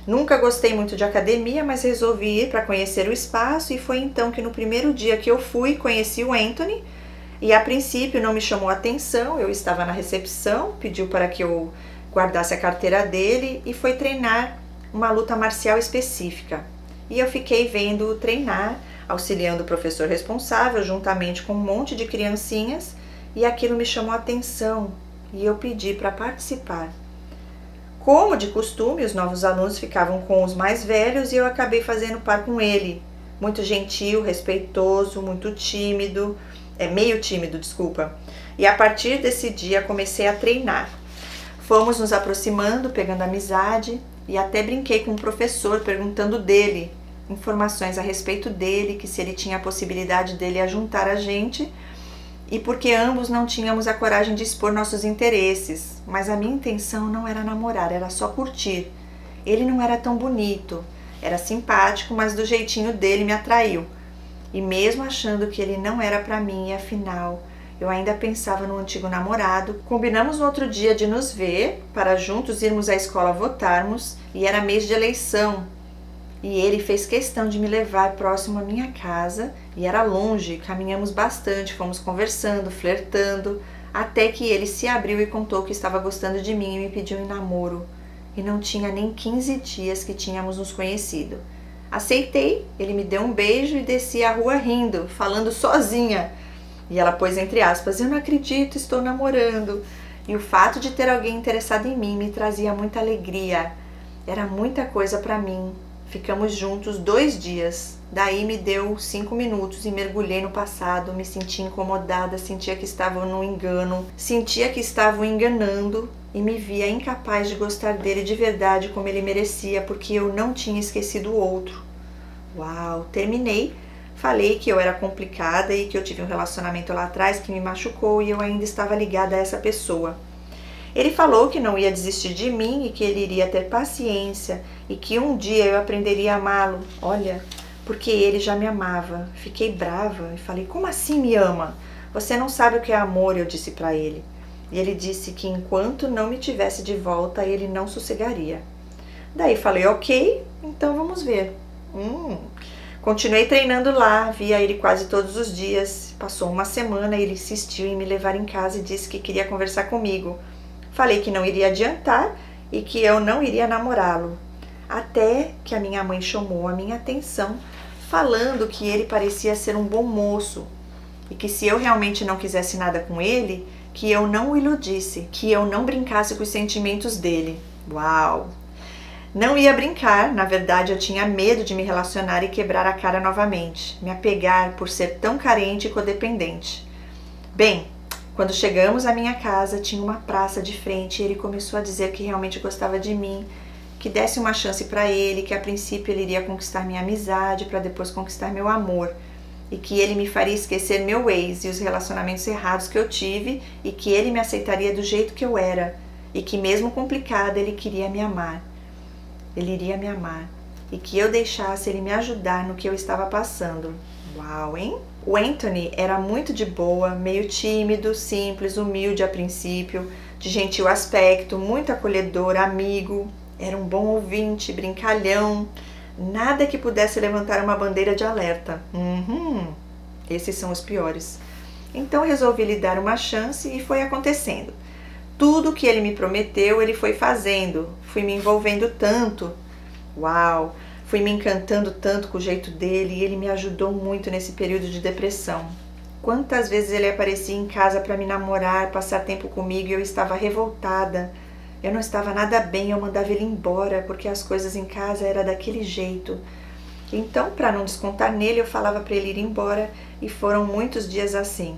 Nunca gostei muito de academia, mas resolvi ir para conhecer o espaço e foi então que no primeiro dia que eu fui, conheci o Anthony e a princípio não me chamou a atenção, eu estava na recepção, pediu para que eu guardasse a carteira dele e foi treinar uma luta marcial específica. E eu fiquei vendo-o treinar, auxiliando o professor responsável, juntamente com um monte de criancinhas, e aquilo me chamou a atenção e eu pedi para participar. Como de costume, os novos alunos ficavam com os mais velhos e eu acabei fazendo par com ele. Muito gentil, respeitoso, muito tímido, meio tímido, desculpa. E a partir desse dia comecei a treinar. Fomos nos aproximando, pegando amizade e até brinquei com o professor perguntando dele, informações a respeito dele, que se ele tinha a possibilidade dele ajuntar a gente e porque ambos não tínhamos a coragem de expor nossos interesses, mas a minha intenção não era namorar, era só curtir. Ele não era tão bonito, era simpático, mas do jeitinho dele me atraiu. E mesmo achando que ele não era para mim, afinal, eu ainda pensava no antigo namorado, combinamos no outro dia de nos ver, para juntos irmos à escola votarmos, e era mês de eleição. E ele fez questão de me levar próximo à minha casa, e era longe, caminhamos bastante, fomos conversando, flertando, até que ele se abriu e contou que estava gostando de mim e me pediu em namoro. E não tinha nem 15 dias que tínhamos nos conhecido. Aceitei, ele me deu um beijo e desci a rua rindo, falando sozinha. E ela pôs entre aspas, eu não acredito, estou namorando. E o fato de ter alguém interessado em mim me trazia muita alegria. Era muita coisa para mim. Ficamos juntos 2 dias. Daí me deu 5 minutos e mergulhei no passado. Me senti incomodada, sentia que estava no engano. Sentia que estavam enganando e me via incapaz de gostar dele de verdade como ele merecia, porque eu não tinha esquecido o outro. Uau, terminei. Falei que eu era complicada e que eu tive um relacionamento lá atrás que me machucou e eu ainda estava ligada a essa pessoa. Ele falou que não ia desistir de mim e que ele iria ter paciência e que um dia eu aprenderia a amá-lo. Olha, porque ele já me amava. Fiquei brava e falei, como assim me ama? Você não sabe o que é amor, eu disse para ele. E ele disse que enquanto não me tivesse de volta, ele não sossegaria. Daí falei, ok, então vamos ver. Continuei treinando lá, via ele quase todos os dias. Passou uma semana e ele insistiu em me levar em casa e disse que queria conversar comigo. Falei que não iria adiantar e que eu não iria namorá-lo. Até que a minha mãe chamou a minha atenção, falando que ele parecia ser um bom moço e que se eu realmente não quisesse nada com ele, que eu não o iludisse, que eu não brincasse com os sentimentos dele. Uau! Não ia brincar, na verdade eu tinha medo de me relacionar e quebrar a cara novamente, me apegar por ser tão carente e codependente. Bem, quando chegamos à minha casa, tinha uma praça de frente e ele começou a dizer que realmente gostava de mim, que desse uma chance para ele, que a princípio ele iria conquistar minha amizade para depois conquistar meu amor e que ele me faria esquecer meu ex e os relacionamentos errados que eu tive e que ele me aceitaria do jeito que eu era e que mesmo complicada ele queria me amar. Ele iria me amar e que eu deixasse ele me ajudar no que eu estava passando. Uau, hein? O Anthony era muito de boa, meio tímido, simples, humilde a princípio, de gentil aspecto, muito acolhedor, amigo. Era um bom ouvinte, brincalhão, nada que pudesse levantar uma bandeira de alerta. Esses são os piores. Então resolvi lhe dar uma chance e foi acontecendo. Tudo que ele me prometeu, ele foi fazendo. Fui me envolvendo tanto. Uau! Fui me encantando tanto com o jeito dele e ele me ajudou muito nesse período de depressão. Quantas vezes ele aparecia em casa para me namorar, passar tempo comigo e eu estava revoltada. Eu não estava nada bem, eu mandava ele embora porque as coisas em casa eram daquele jeito. Então, para não descontar nele, eu falava para ele ir embora e foram muitos dias assim.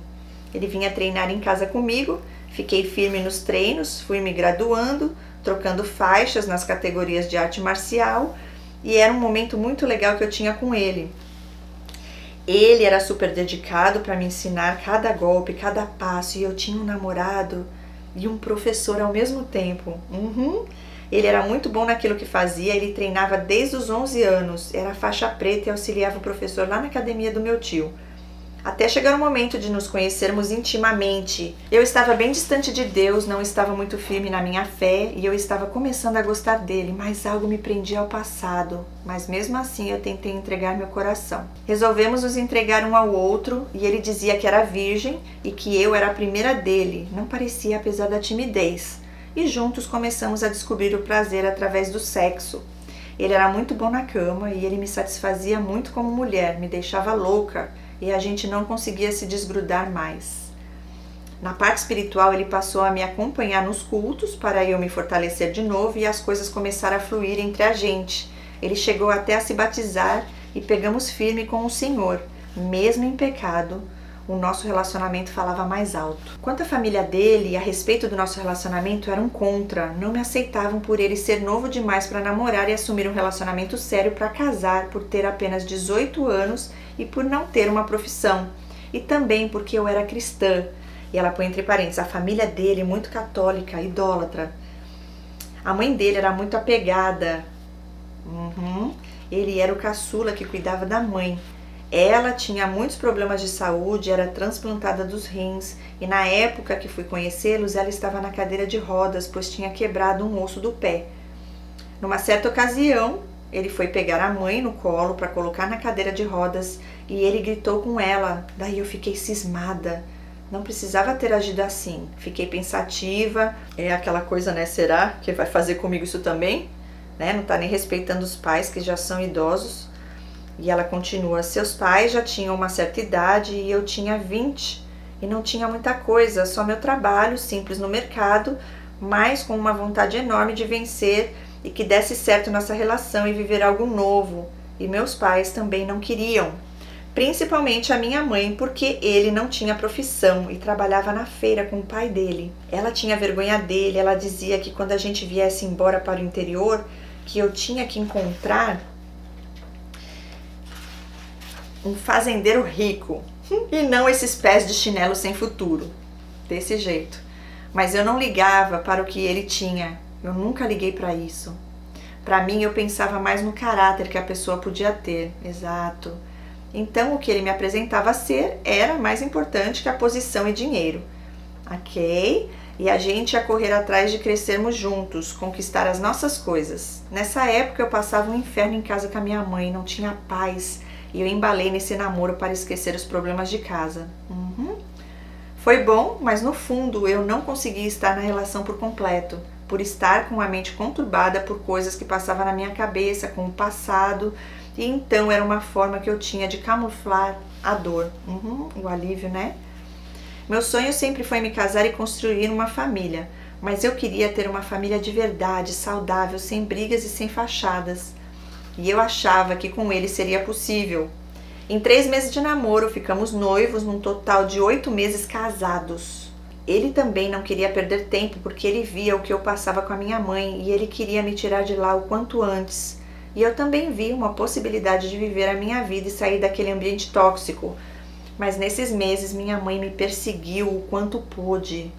Ele vinha treinar em casa comigo. Fiquei firme nos treinos, fui me graduando, trocando faixas nas categorias de arte marcial e era um momento muito legal que eu tinha com ele. Ele era super dedicado para me ensinar cada golpe, cada passo e eu tinha um namorado e um professor ao mesmo tempo. Ele era muito bom naquilo que fazia, ele treinava desde os 11 anos, era faixa preta e auxiliava o professor lá na academia do meu tio. até chegar o momento de nos conhecermos intimamente. Eu estava bem distante de Deus, não estava muito firme na minha fé e eu estava começando a gostar dele, mas algo me prendia ao passado. Mas mesmo assim eu tentei entregar meu coração. Resolvemos nos entregar um ao outro e ele dizia que era virgem e que eu era a primeira dele. Não parecia, apesar da timidez. E juntos começamos a descobrir o prazer através do sexo. Ele era muito bom na cama e ele me satisfazia muito como mulher, me deixava louca e a gente não conseguia se desgrudar mais. Na parte espiritual, ele passou a me acompanhar nos cultos para eu me fortalecer de novo e as coisas começaram a fluir entre a gente. Ele chegou até a se batizar e pegamos firme com o Senhor. Mesmo em pecado, o nosso relacionamento falava mais alto. Quanto à família dele e a respeito do nosso relacionamento, eram contra. Não me aceitavam por ele ser novo demais para namorar e assumir um relacionamento sério para casar, por ter apenas 18 anos e por não ter uma profissão. E também porque eu era cristã. E ela põe entre parênteses, a família dele muito católica, idólatra. A mãe dele era muito apegada. Ele era o caçula que cuidava da mãe. Ela tinha muitos problemas de saúde, era transplantada dos rins e na época que fui conhecê-los, ela estava na cadeira de rodas, pois tinha quebrado um osso do pé. Numa certa ocasião, ele foi pegar a mãe no colo para colocar na cadeira de rodas e ele gritou com ela. Daí eu fiquei cismada. Não precisava ter agido assim. Fiquei pensativa. É aquela coisa, né? Será que vai fazer comigo isso também? Né? Não tá nem respeitando os pais que já são idosos. E ela continua, seus pais já tinham uma certa idade e eu tinha 20 e não tinha muita coisa, só meu trabalho simples no mercado, mas com uma vontade enorme de vencer e que desse certo nossa relação e viver algo novo. E meus pais também não queriam, principalmente a minha mãe, porque ele não tinha profissão e trabalhava na feira com o pai dele. Ela tinha vergonha dele, ela dizia que quando a gente viesse embora para o interior, que eu tinha que encontrar um fazendeiro rico e não esses pés de chinelo sem futuro, desse jeito. Mas eu não ligava para o que ele tinha, eu nunca liguei para isso. Para mim eu pensava mais no caráter que a pessoa podia ter, exato. Então o que ele me apresentava ser era mais importante que a posição e dinheiro, ok? E a gente ia correr atrás de crescermos juntos, conquistar as nossas coisas. Nessa época eu passava um inferno em casa com a minha mãe, não tinha paz. E eu embalei nesse namoro para esquecer os problemas de casa. Foi bom, mas no fundo eu não conseguia estar na relação por completo, por estar com a mente conturbada por coisas que passavam na minha cabeça, com o passado, e então era uma forma que eu tinha de camuflar a dor, o alívio, né? Meu sonho sempre foi me casar e construir uma família, mas eu queria ter uma família de verdade, saudável, sem brigas e sem fachadas. E eu achava que com ele seria possível. Em 3 meses de namoro, ficamos noivos num total de 8 meses casados. Ele também não queria perder tempo porque ele via o que eu passava com a minha mãe e ele queria me tirar de lá o quanto antes. E eu também vi uma possibilidade de viver a minha vida e sair daquele ambiente tóxico. Mas nesses meses minha mãe me perseguiu o quanto pôde.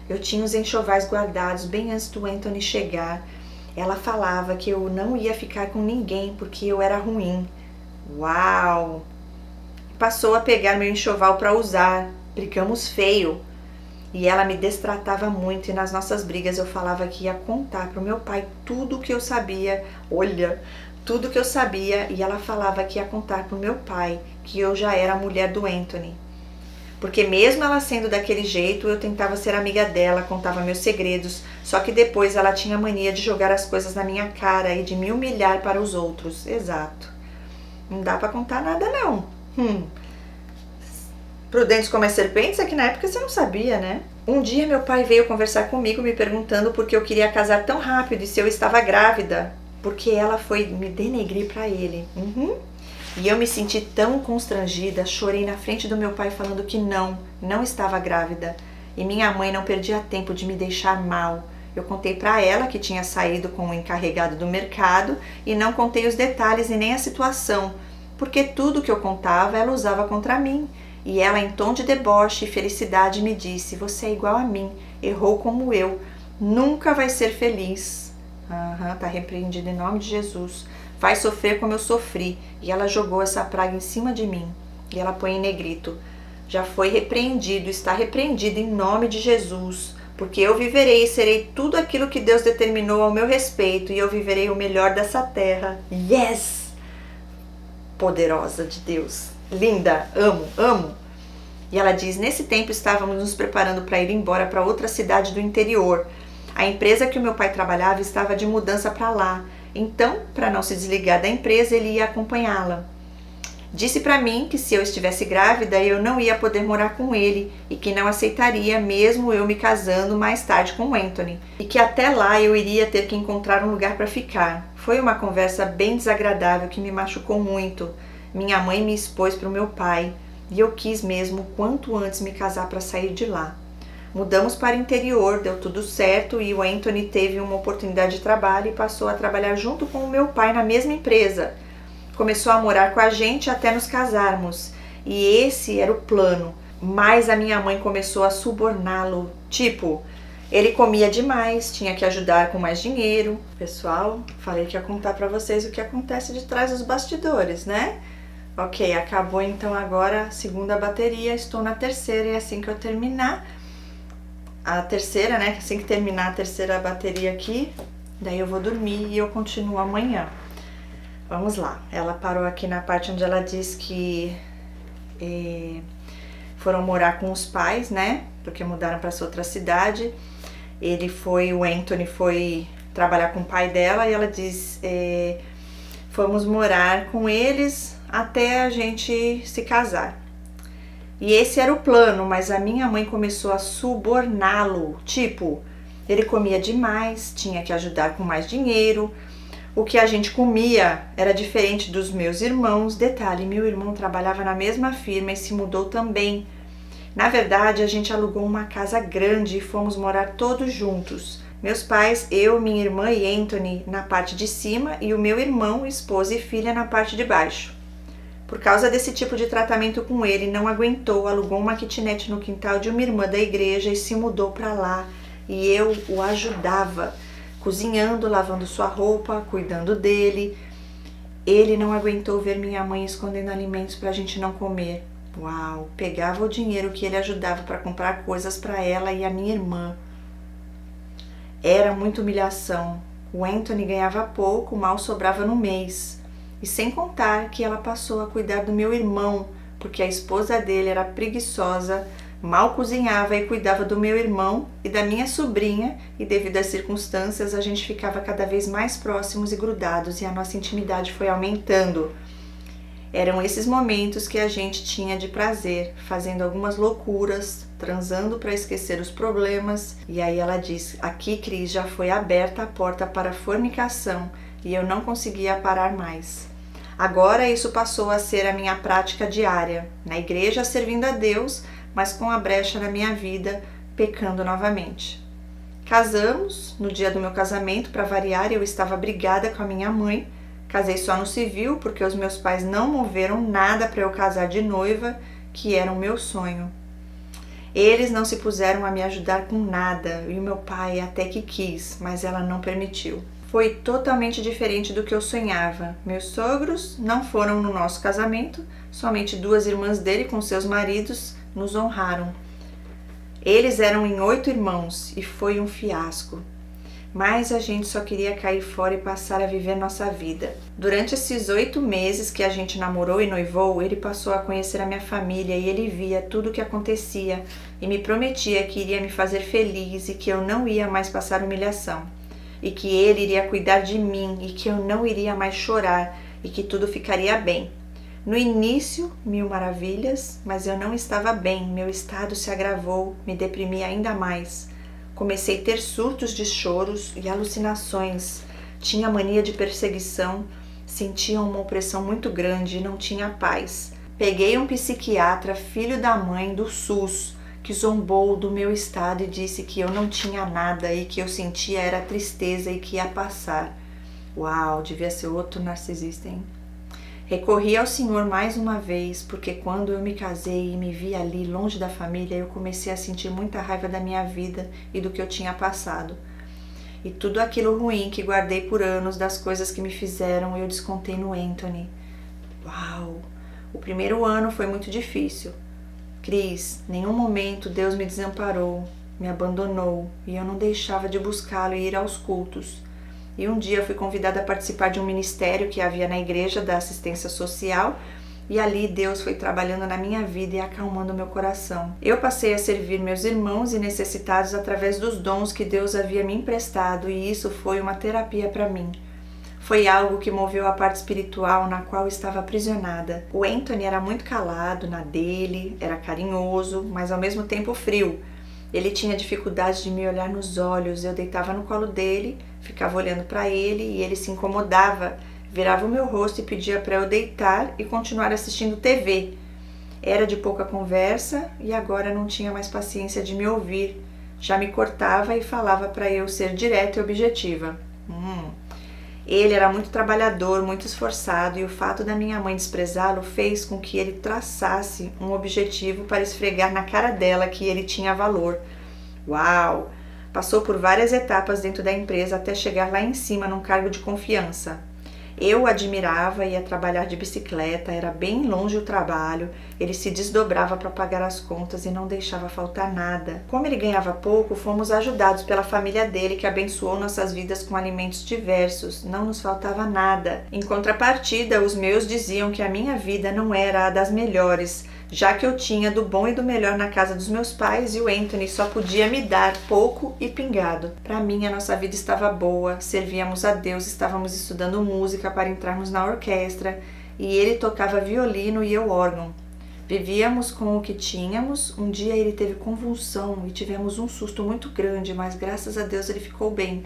Eu tinha os enxovais guardados bem antes do Anthony chegar. Ela falava que eu não ia ficar com ninguém porque eu era ruim. Uau! Passou a pegar meu enxoval para usar. Brigamos feio. E ela me destratava muito e nas nossas brigas eu falava que ia contar para o meu pai tudo o que eu sabia. Olha, tudo o que eu sabia. E ela falava que ia contar para o meu pai que eu já era a mulher do Anthony. Porque mesmo ela sendo daquele jeito, eu tentava ser amiga dela, contava meus segredos, só que depois ela tinha mania de jogar as coisas na minha cara e de me humilhar para os outros. Exato. Não dá pra contar nada, não. Prudentes como as serpentes é que na época você não sabia, né? Um dia meu pai veio conversar comigo me perguntando por que eu queria casar tão rápido e se eu estava grávida. Porque ela foi me denegrir pra ele. E eu me senti tão constrangida, chorei na frente do meu pai falando que não estava grávida. E minha mãe não perdia tempo de me deixar mal. Eu contei para ela que tinha saído com o encarregado do mercado e não contei os detalhes e nem a situação, porque tudo que eu contava ela usava contra mim. E ela, em tom de deboche e felicidade, me disse, você é igual a mim, errou como eu, nunca vai ser feliz. Tá repreendido em nome de Jesus. Vai sofrer como eu sofri. E ela jogou essa praga em cima de mim. E ela põe em negrito: já foi repreendido, está repreendido em nome de Jesus, porque eu viverei e serei tudo aquilo que Deus determinou ao meu respeito, e eu viverei o melhor dessa terra. Yes! Poderosa de Deus, linda, amo, amo. E ela diz: nesse tempo estávamos nos preparando para ir embora para outra cidade do interior. A empresa que o meu pai trabalhava estava de mudança para lá, então, para não se desligar da empresa, ele ia acompanhá-la. Disse para mim que se eu estivesse grávida eu não ia poder morar com ele e que não aceitaria mesmo eu me casando mais tarde com o Anthony, e que até lá eu iria ter que encontrar um lugar para ficar. Foi uma conversa bem desagradável que me machucou muito. Minha mãe me expôs para o meu pai e eu quis mesmo quanto antes me casar para sair de lá. Mudamos para o interior, deu tudo certo e o Anthony teve uma oportunidade de trabalho e passou a trabalhar junto com o meu pai na mesma empresa. Começou a morar com a gente até nos casarmos, e esse era o plano, mas a minha mãe começou a suborná-lo, tipo, ele comia demais, tinha que ajudar com mais dinheiro. Pessoal, falei que ia contar pra vocês o que acontece de trás dos bastidores, né? Ok, acabou então agora a segunda bateria, estou na terceira e assim que eu terminar a terceira, né, assim que terminar a terceira bateria aqui, daí eu vou dormir e eu continuo amanhã. Vamos lá, ela parou aqui na parte onde ela diz que foram morar com os pais, né? Porque mudaram para essa outra cidade. O Anthony foi trabalhar com o pai dela e ela diz: fomos morar com eles até a gente se casar. E esse era o plano, mas a minha mãe começou a suborná-lo. Tipo, ele comia demais, tinha que ajudar com mais dinheiro. O que a gente comia era diferente dos meus irmãos. Detalhe, meu irmão trabalhava na mesma firma e se mudou também. Na verdade, a gente alugou uma casa grande e fomos morar todos juntos. Meus pais, eu, minha irmã e Anthony na parte de cima e o meu irmão, esposa e filha na parte de baixo. Por causa desse tipo de tratamento com ele, não aguentou, alugou uma kitnet no quintal de uma irmã da igreja e se mudou para lá. E eu o ajudava, cozinhando, lavando sua roupa, cuidando dele. Ele não aguentou ver minha mãe escondendo alimentos para a gente não comer. Uau! Pegava o dinheiro que ele ajudava para comprar coisas para ela e a minha irmã. Era muita humilhação. O Anthony ganhava pouco, mal sobrava no mês. E sem contar que ela passou a cuidar do meu irmão, porque a esposa dele era preguiçosa, mal cozinhava e cuidava do meu irmão e da minha sobrinha, e devido às circunstâncias a gente ficava cada vez mais próximos e grudados e a nossa intimidade foi aumentando. Eram esses momentos que a gente tinha de prazer, fazendo algumas loucuras, transando para esquecer os problemas. E aí ela diz: aqui, Cris, já foi aberta a porta para a fornicação e eu não conseguia parar mais. Agora isso passou a ser a minha prática diária, na igreja servindo a Deus, mas com a brecha na minha vida, pecando novamente. Casamos, no dia do meu casamento, para variar, eu estava brigada com a minha mãe. Casei só no civil, porque os meus pais não moveram nada para eu casar de noiva, que era o meu sonho. Eles não se puseram a me ajudar com nada, e o meu pai até que quis, mas ela não permitiu. Foi totalmente diferente do que eu sonhava. Meus sogros não foram no nosso casamento, somente 2 irmãs dele com seus maridos nos honraram. Eles eram em 8 irmãos e foi um fiasco. Mas a gente só queria cair fora e passar a viver nossa vida. Durante esses 8 meses que a gente namorou e noivou, ele passou a conhecer a minha família e ele via tudo o que acontecia e me prometia que iria me fazer feliz e que eu não ia mais passar humilhação. E que ele iria cuidar de mim e que eu não iria mais chorar e que tudo ficaria bem. No início, 1000 maravilhas, mas eu não estava bem, meu estado se agravou, me deprimi ainda mais. Comecei a ter surtos de choros e alucinações, tinha mania de perseguição, sentia uma opressão muito grande e não tinha paz. Peguei um psiquiatra, filho da mãe do SUS, que zombou do meu estado e disse que eu não tinha nada e que eu sentia era tristeza e que ia passar. Uau, devia ser outro narcisista, hein? Recorri ao Senhor mais uma vez, porque quando eu me casei e me vi ali longe da família, eu comecei a sentir muita raiva da minha vida e do que eu tinha passado. E tudo aquilo ruim que guardei por anos, das coisas que me fizeram, eu descontei no Anthony. Uau! O primeiro ano foi muito difícil. Cris, nenhum momento Deus me desamparou, me abandonou e eu não deixava de buscá-lo e ir aos cultos. E um dia fui convidada a participar de um ministério que havia na igreja da assistência social e ali Deus foi trabalhando na minha vida e acalmando meu coração. Eu passei a servir meus irmãos e necessitados através dos dons que Deus havia me emprestado e isso foi uma terapia para mim. Foi algo que moveu a parte espiritual na qual estava aprisionada. O Anthony era muito calado na dele, era carinhoso, mas ao mesmo tempo frio. Ele tinha dificuldade de me olhar nos olhos, eu deitava no colo dele, ficava olhando para ele e ele se incomodava, virava o meu rosto e pedia para eu deitar e continuar assistindo TV. Era de pouca conversa e agora não tinha mais paciência de me ouvir. Já me cortava e falava para eu ser direta e objetiva. Ele era muito trabalhador, muito esforçado e o fato da minha mãe desprezá-lo fez com que ele traçasse um objetivo para esfregar na cara dela que ele tinha valor. Uau! Passou por várias etapas dentro da empresa até chegar lá em cima num cargo de confiança. Eu o admirava, ia trabalhar de bicicleta, era bem longe o trabalho, ele se desdobrava para pagar as contas e não deixava faltar nada. Como ele ganhava pouco, fomos ajudados pela família dele que abençoou nossas vidas com alimentos diversos, não nos faltava nada. Em contrapartida, os meus diziam que a minha vida não era a das melhores, já que eu tinha do bom e do melhor na casa dos meus pais e o Anthony só podia me dar pouco e pingado. Para mim, a nossa vida estava boa, servíamos a Deus, estávamos estudando música para entrarmos na orquestra e ele tocava violino e eu órgão. Vivíamos com o que tínhamos, um dia ele teve convulsão e tivemos um susto muito grande, mas graças a Deus ele ficou bem.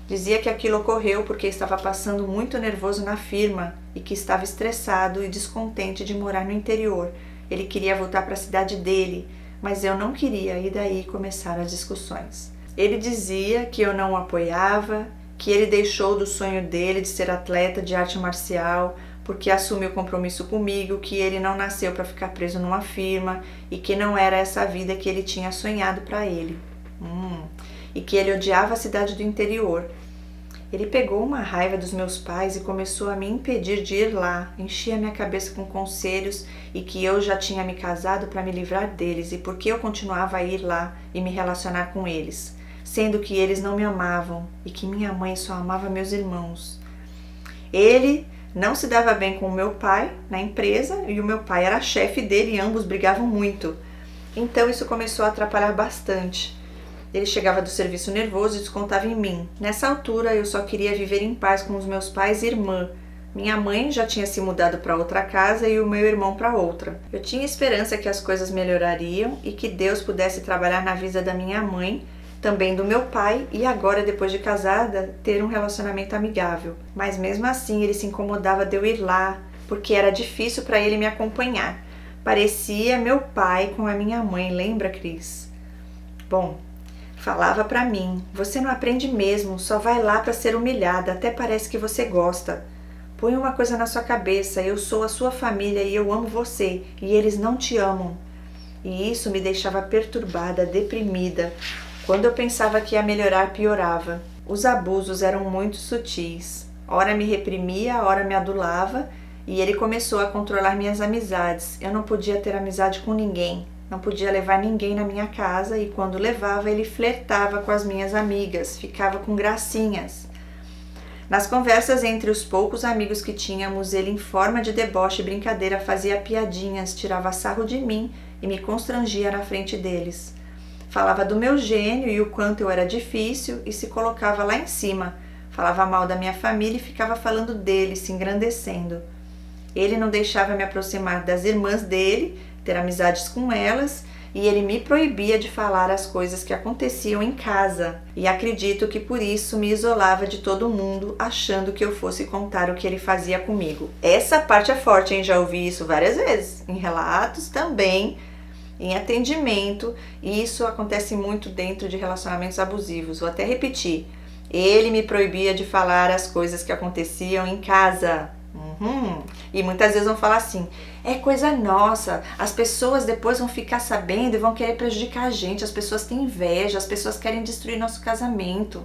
Dizia que aquilo ocorreu porque estava passando muito nervoso na firma e que estava estressado e descontente de morar no interior. Ele queria voltar para a cidade dele, mas eu não queria e daí começaram as discussões. Ele dizia que eu não o apoiava, que ele deixou do sonho dele de ser atleta de arte marcial porque assumiu compromisso comigo, que ele não nasceu para ficar preso numa firma e que não era essa a vida que ele tinha sonhado para ele. E que ele odiava a cidade do interior. Ele pegou uma raiva dos meus pais e começou a me impedir de ir lá, enchia minha cabeça com conselhos e que eu já tinha me casado para me livrar deles e porque eu continuava a ir lá e me relacionar com eles, sendo que eles não me amavam e que minha mãe só amava meus irmãos. Ele não se dava bem com o meu pai na empresa e o meu pai era chefe dele e ambos brigavam muito. Então isso começou a atrapalhar bastante. Ele chegava do serviço nervoso e descontava em mim. Nessa altura, eu só queria viver em paz com os meus pais e irmã. Minha mãe já tinha se mudado para outra casa e o meu irmão para outra. Eu tinha esperança que as coisas melhorariam e que Deus pudesse trabalhar na vida da minha mãe, também do meu pai e agora, depois de casada, ter um relacionamento amigável. Mas mesmo assim, ele se incomodava de eu ir lá, porque era difícil para ele me acompanhar. Parecia meu pai com a minha mãe, lembra, Cris? Bom, falava pra mim, você não aprende mesmo, só vai lá pra ser humilhada, até parece que você gosta. Põe uma coisa na sua cabeça, eu sou a sua família e eu amo você, e eles não te amam. E isso me deixava perturbada, deprimida. Quando eu pensava que ia melhorar, piorava. Os abusos eram muito sutis. Ora me reprimia, ora me adulava, e ele começou a controlar minhas amizades. Eu não podia ter amizade com ninguém. Não podia levar ninguém na minha casa e quando levava ele flertava com as minhas amigas, ficava com gracinhas. Nas conversas entre os poucos amigos que tínhamos, ele em forma de deboche e brincadeira fazia piadinhas, tirava sarro de mim e me constrangia na frente deles. Falava do meu gênio e o quanto eu era difícil e se colocava lá em cima. Falava mal da minha família e ficava falando dele, se engrandecendo. Ele não deixava me aproximar das irmãs dele, ter amizades com elas, e ele me proibia de falar as coisas que aconteciam em casa, e acredito que por isso me isolava de todo mundo, achando que eu fosse contar o que ele fazia comigo. Essa parte é forte, hein? Já ouvi isso várias vezes, em relatos também, em atendimento, e isso acontece muito dentro de relacionamentos abusivos. Vou até repetir, ele me proibia de falar as coisas que aconteciam em casa. E muitas vezes vão falar assim, é coisa nossa, as pessoas depois vão ficar sabendo e vão querer prejudicar a gente, as pessoas têm inveja, as pessoas querem destruir nosso casamento.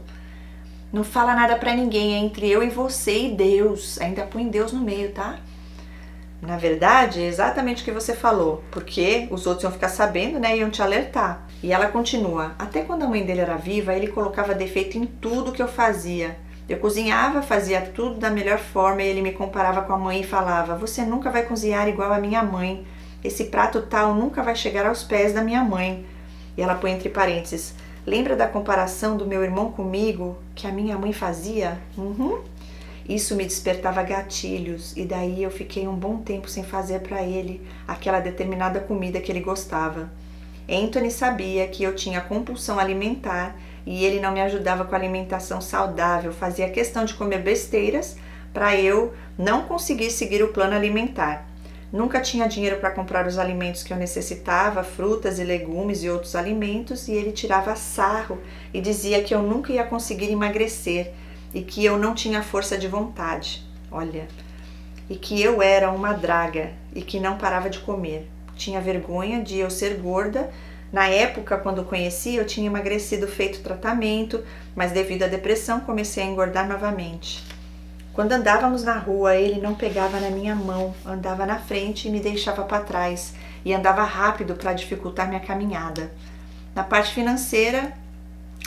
Não fala nada pra ninguém, é entre eu e você e Deus, ainda põe Deus no meio, tá? Na verdade, é exatamente o que você falou, porque os outros iam ficar sabendo, né, iam te alertar. E ela continua: até quando a mãe dele era viva, ele colocava defeito em tudo que eu fazia. Eu cozinhava, fazia tudo da melhor forma e ele me comparava com a mãe e falava: você nunca vai cozinhar igual a minha mãe. Esse prato tal nunca vai chegar aos pés da minha mãe. E ela põe entre parênteses: lembra da comparação do meu irmão comigo que a minha mãe fazia? Isso me despertava gatilhos e daí eu fiquei um bom tempo sem fazer para ele aquela determinada comida que ele gostava. Anthony sabia que eu tinha compulsão alimentar e ele não me ajudava com a alimentação saudável, fazia questão de comer besteiras para eu não conseguir seguir o plano alimentar. Nunca tinha dinheiro para comprar os alimentos que eu necessitava, frutas e legumes e outros alimentos, e ele tirava sarro e dizia que eu nunca ia conseguir emagrecer e que eu não tinha força de vontade, olha, e que eu era uma draga e que não parava de comer. Tinha vergonha de eu ser gorda. Na época, quando o conheci, eu tinha emagrecido feito tratamento, mas devido à depressão comecei a engordar novamente. Quando andávamos na rua, ele não pegava na minha mão, andava na frente e me deixava para trás, e andava rápido para dificultar minha caminhada. Na parte financeira,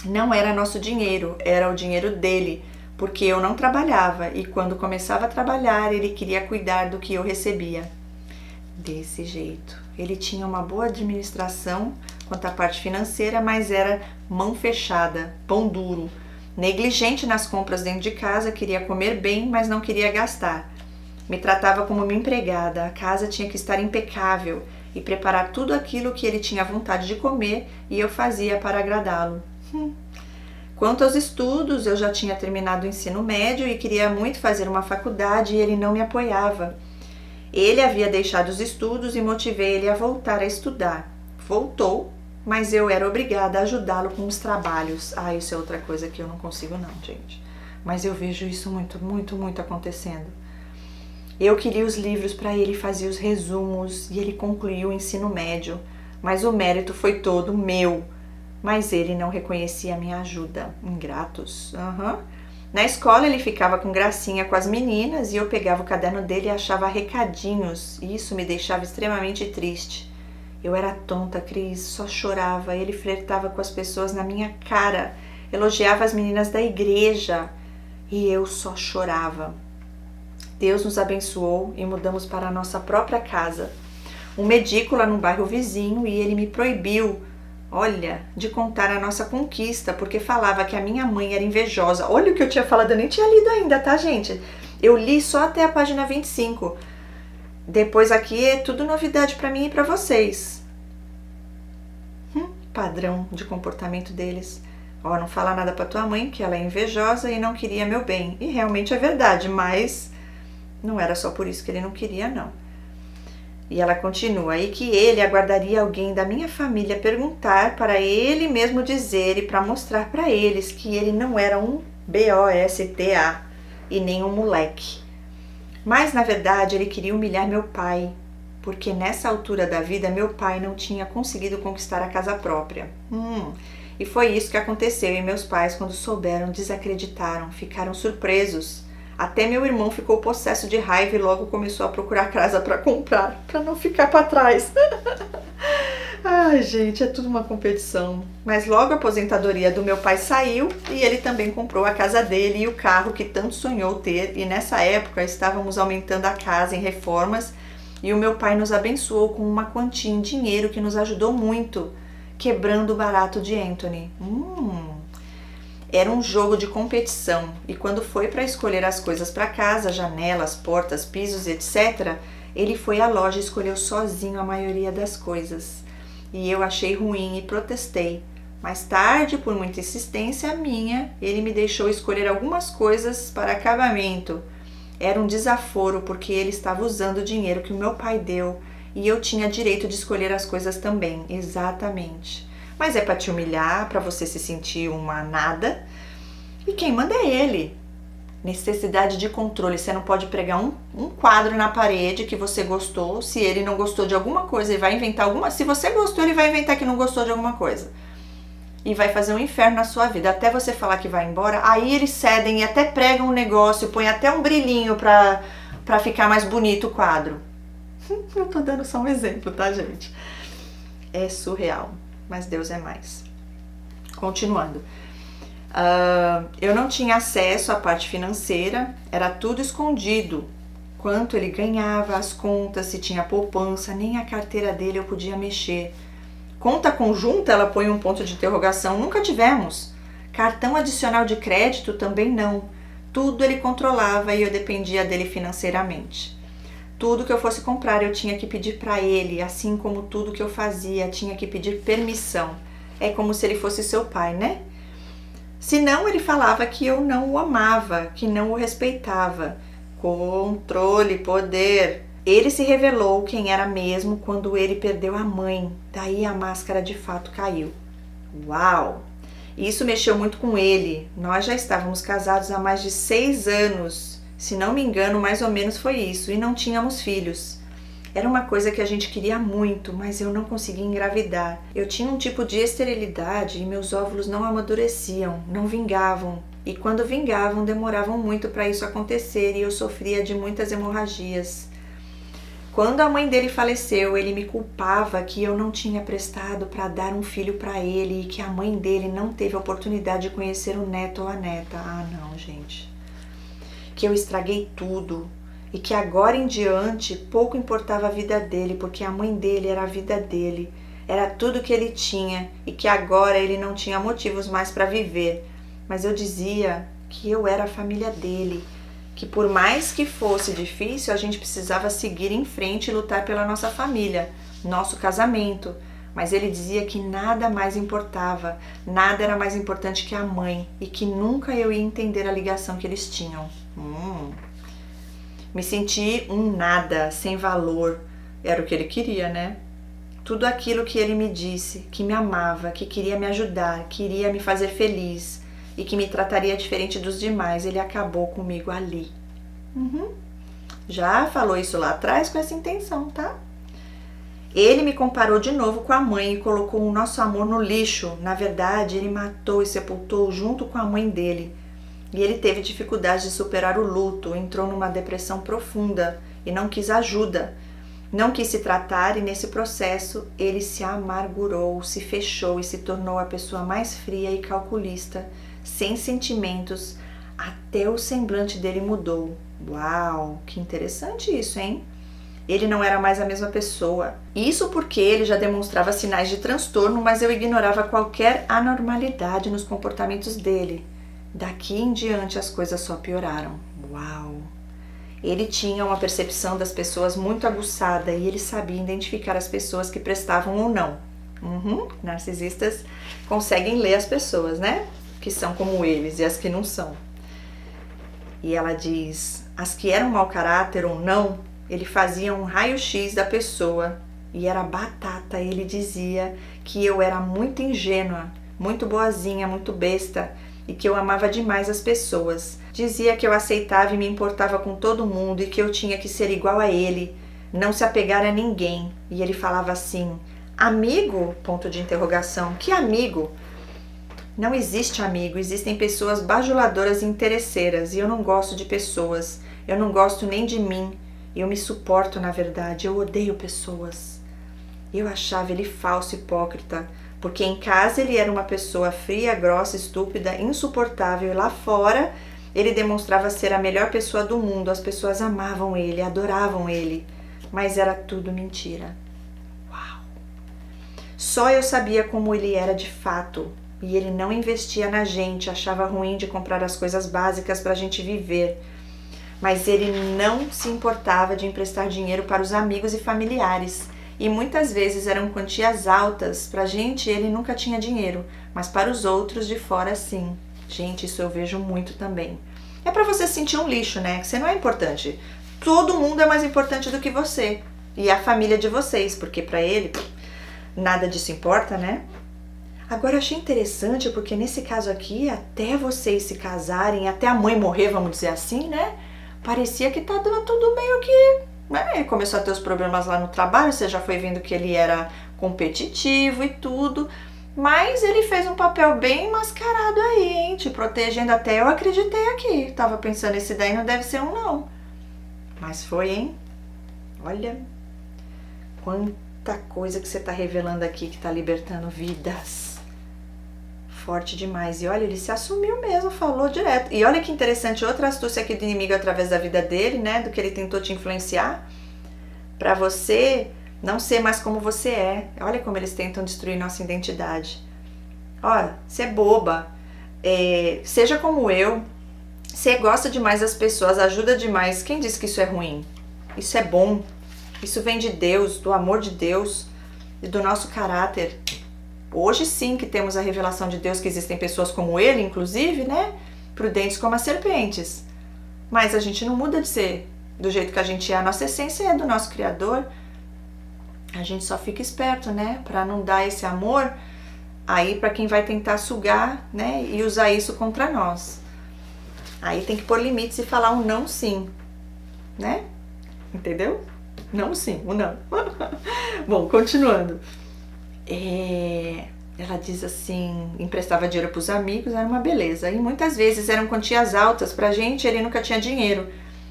não era nosso dinheiro, era o dinheiro dele, porque eu não trabalhava e quando começava a trabalhar ele queria cuidar do que eu recebia. Desse jeito. Ele tinha uma boa administração quanto à parte financeira, mas era mão fechada, pão duro. Negligente nas compras dentro de casa, queria comer bem, mas não queria gastar. Me tratava como uma empregada, a casa tinha que estar impecável e preparar tudo aquilo que ele tinha vontade de comer e eu fazia para agradá-lo. Quanto aos estudos, eu já tinha terminado o ensino médio e queria muito fazer uma faculdade e ele não me apoiava. Ele havia deixado os estudos e motivei ele a voltar a estudar. Voltou, mas eu era obrigada a ajudá-lo com os trabalhos. Isso é outra coisa que eu não consigo não, gente. Mas eu vejo isso muito acontecendo. Eu queria os livros para ele, fazia os resumos e ele concluiu o ensino médio, mas o mérito foi todo meu. Mas ele não reconhecia a minha ajuda. Ingratos. Na escola ele ficava com gracinha com as meninas e eu pegava o caderno dele e achava recadinhos. E isso me deixava extremamente triste. Eu era tonta, Cris, só chorava. Ele flertava com as pessoas na minha cara, elogiava as meninas da igreja e eu só chorava. Deus nos abençoou e mudamos para a nossa própria casa. Uma edícula no bairro vizinho e ele me proibiu, de contar a nossa conquista, porque falava que a minha mãe era invejosa. Olha o que eu tinha falado, eu nem tinha lido ainda, tá, gente? Eu li só até a página 25. Depois aqui é tudo novidade pra mim e pra vocês. Padrão de comportamento deles. Não fala nada pra tua mãe, que ela é invejosa e não queria meu bem. E realmente é verdade, mas não era só por isso que ele não queria, não. E ela continua, e que ele aguardaria alguém da minha família perguntar para ele mesmo dizer e para mostrar para eles que ele não era um bosta e nem um moleque. Mas na verdade ele queria humilhar meu pai, porque nessa altura da vida meu pai não tinha conseguido conquistar a casa própria. E foi isso que aconteceu e meus pais, quando souberam, desacreditaram, ficaram surpresos. Até meu irmão ficou possesso de raiva e logo começou a procurar casa para comprar, para não ficar para trás. Ai, gente, é tudo uma competição. Mas logo a aposentadoria do meu pai saiu e ele também comprou a casa dele e o carro que tanto sonhou ter. E nessa época estávamos aumentando a casa em reformas e o meu pai nos abençoou com uma quantia em dinheiro que nos ajudou muito, quebrando o barato de Anthony. Era um jogo de competição e quando foi para escolher as coisas para casa, janelas, portas, pisos, etc., ele foi à loja e escolheu sozinho a maioria das coisas. E eu achei ruim e protestei. Mais tarde, por muita insistência minha, ele me deixou escolher algumas coisas para acabamento. Era um desaforo porque ele estava usando o dinheiro que o meu pai deu e eu tinha direito de escolher as coisas também, exatamente. Mas é para te humilhar, para você se sentir uma nada. E quem manda é ele. Necessidade de controle. Você não pode pregar um quadro na parede que você gostou. Se ele não gostou de alguma coisa, ele vai inventar alguma... Se você gostou, ele vai inventar que não gostou de alguma coisa. E vai fazer um inferno na sua vida. Até você falar que vai embora, aí eles cedem e até pregam um negócio, põem até um brilhinho para ficar mais bonito o quadro. Eu tô dando só um exemplo, tá, gente? É surreal, mas Deus é mais. Continuando. Eu não tinha acesso à parte financeira, era tudo escondido. Quanto ele ganhava, as contas, se tinha poupança, nem a carteira dele eu podia mexer. Conta conjunta, ela põe um ponto de interrogação, nunca tivemos. Cartão adicional de crédito também não. Tudo ele controlava e eu dependia dele financeiramente. Tudo que eu fosse comprar eu tinha que pedir para ele, assim como tudo que eu fazia tinha que pedir permissão. É como se ele fosse seu pai, né? Senão ele falava que eu não o amava, que não o respeitava. Controle, poder. Ele se revelou quem era mesmo quando ele perdeu a mãe. Daí a máscara de fato caiu. Uau! Isso mexeu muito com ele. Nós já estávamos casados há mais de 6 anos. Se não me engano, mais ou menos foi isso. E não tínhamos filhos. Era uma coisa que a gente queria muito, mas eu não conseguia engravidar. Eu tinha um tipo de esterilidade e meus óvulos não amadureciam, não vingavam. E quando vingavam, demoravam muito para isso acontecer e eu sofria de muitas hemorragias. Quando a mãe dele faleceu, ele me culpava que eu não tinha prestado para dar um filho para ele e que a mãe dele não teve a oportunidade de conhecer o neto ou a neta. Ah, não, gente. Que eu estraguei tudo e que agora em diante pouco importava a vida dele, porque a mãe dele era a vida dele, era tudo que ele tinha e que agora ele não tinha motivos mais para viver. Mas eu dizia que eu era a família dele, que por mais que fosse difícil, a gente precisava seguir em frente e lutar pela nossa família, nosso casamento. Mas ele dizia que nada mais importava, nada era mais importante que a mãe e que nunca eu ia entender a ligação que eles tinham. Me senti um nada, sem valor. Era o que ele queria, né? Tudo aquilo que ele me disse, que me amava, que queria me ajudar, queria me fazer feliz e que me trataria diferente dos demais, ele acabou comigo ali. Já falou isso lá atrás com essa intenção, tá? Ele me comparou de novo com a mãe e colocou o nosso amor no lixo. Na verdade, ele matou e sepultou junto com a mãe dele. E ele teve dificuldade de superar o luto, entrou numa depressão profunda e não quis ajuda. Não quis se tratar e nesse processo ele se amargurou, se fechou e se tornou a pessoa mais fria e calculista, sem sentimentos, até o semblante dele mudou. Uau, que interessante isso, hein? Ele não era mais a mesma pessoa. Isso porque ele já demonstrava sinais de transtorno, mas eu ignorava qualquer anormalidade nos comportamentos dele. Daqui em diante as coisas só pioraram. Uau! Ele tinha uma percepção das pessoas muito aguçada e ele sabia identificar as pessoas que prestavam ou não. Narcisistas conseguem ler as pessoas, né? Que são como eles e as que não são. E ela diz, as que eram mau caráter ou não, ele fazia um raio-x da pessoa e era batata. Ele dizia que eu era muito ingênua, muito boazinha, muito besta e que eu amava demais as pessoas. Dizia que eu aceitava e me importava com todo mundo e que eu tinha que ser igual a ele, não se apegar a ninguém. E ele falava assim, amigo? Ponto de interrogação. Que amigo? Não existe amigo, existem pessoas bajuladoras e interesseiras e eu não gosto de pessoas, eu não gosto nem de mim, eu me suporto na verdade, eu odeio pessoas. Eu achava ele falso, hipócrita, porque em casa ele era uma pessoa fria, grossa, estúpida, insuportável e lá fora ele demonstrava ser a melhor pessoa do mundo, as pessoas amavam ele, adoravam ele, mas era tudo mentira. Uau! Só eu sabia como ele era de fato. E ele não investia na gente, achava ruim de comprar as coisas básicas para a gente viver. Mas ele não se importava de emprestar dinheiro para os amigos e familiares. E muitas vezes eram quantias altas. Para a gente ele nunca tinha dinheiro, mas para os outros de fora sim. Gente, isso eu vejo muito também. É para você sentir um lixo, né? Que você não é importante. Todo mundo é mais importante do que você. E a família de vocês, porque para ele nada disso importa, né? Agora eu achei interessante porque nesse caso aqui, até vocês se casarem, até a mãe morrer, vamos dizer assim, né? Parecia que tá dando tudo meio que... Ele começou a ter os problemas lá no trabalho, você já foi vendo que ele era competitivo e tudo. Mas ele fez um papel bem mascarado aí, hein? Te protegendo até eu acreditei aqui. Tava pensando, esse daí não deve ser um não. Mas foi, hein? Olha, Quanta coisa que você tá revelando aqui que tá libertando vidas. Forte demais. E olha, ele se assumiu mesmo, falou direto. E olha que interessante, outra astúcia aqui do inimigo através da vida dele, né? Do que ele tentou te influenciar. Pra você não ser mais como você é. Olha como eles tentam destruir nossa identidade. Olha, você é boba. Seja como eu. Você gosta demais das pessoas, ajuda demais. Quem disse que isso é ruim? Isso é bom. Isso vem de Deus, do amor de Deus e do nosso caráter. Hoje sim que temos a revelação de Deus, que existem pessoas como ele, inclusive, né? Prudentes como as serpentes. Mas a gente não muda de ser do jeito que a gente é. A nossa essência é do nosso Criador. A gente só fica esperto, né? Pra não dar esse amor aí pra quem vai tentar sugar, né? E usar isso contra nós. Aí tem que pôr limites e falar um não sim, né? Entendeu? Não sim, um não. Bom, continuando. Ela diz assim, emprestava dinheiro pros amigos, era uma beleza. E muitas vezes eram quantias altas. Pra gente, ele nunca tinha dinheiro.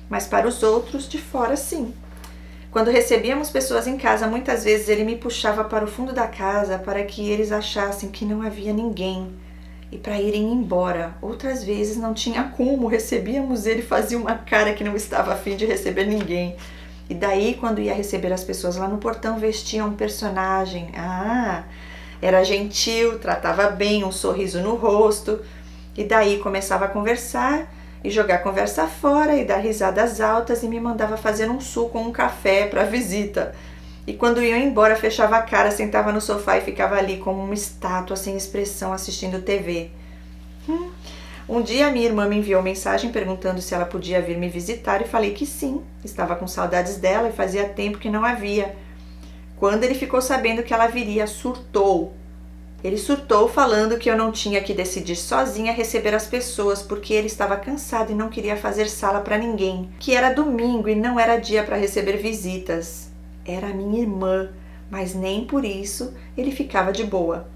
Mas para os outros, de fora, sim. Quando recebíamos pessoas em casa, muitas vezes ele me puxava para o fundo da casa para que eles achassem que não havia ninguém e para irem embora. Outras vezes não tinha como, recebíamos ele, fazia uma cara que não estava a fim de receber ninguém. E daí, quando ia receber as pessoas lá no portão, vestia um personagem. Era gentil, tratava bem, um sorriso no rosto. E daí começava a conversar e jogar a conversa fora e dar risadas altas e me mandava fazer um suco ou um café para a visita. E quando iam embora, fechava a cara, sentava no sofá e ficava ali como uma estátua sem expressão assistindo TV. Um dia minha irmã me enviou mensagem perguntando se ela podia vir me visitar e falei que sim, estava com saudades dela e fazia tempo que não a via. Quando ele ficou sabendo que ela viria, surtou. Ele surtou falando que eu não tinha que decidir sozinha receber as pessoas porque ele estava cansado e não queria fazer sala para ninguém, que era domingo e não era dia para receber visitas. Era a minha irmã, mas nem por isso ele ficava de boa.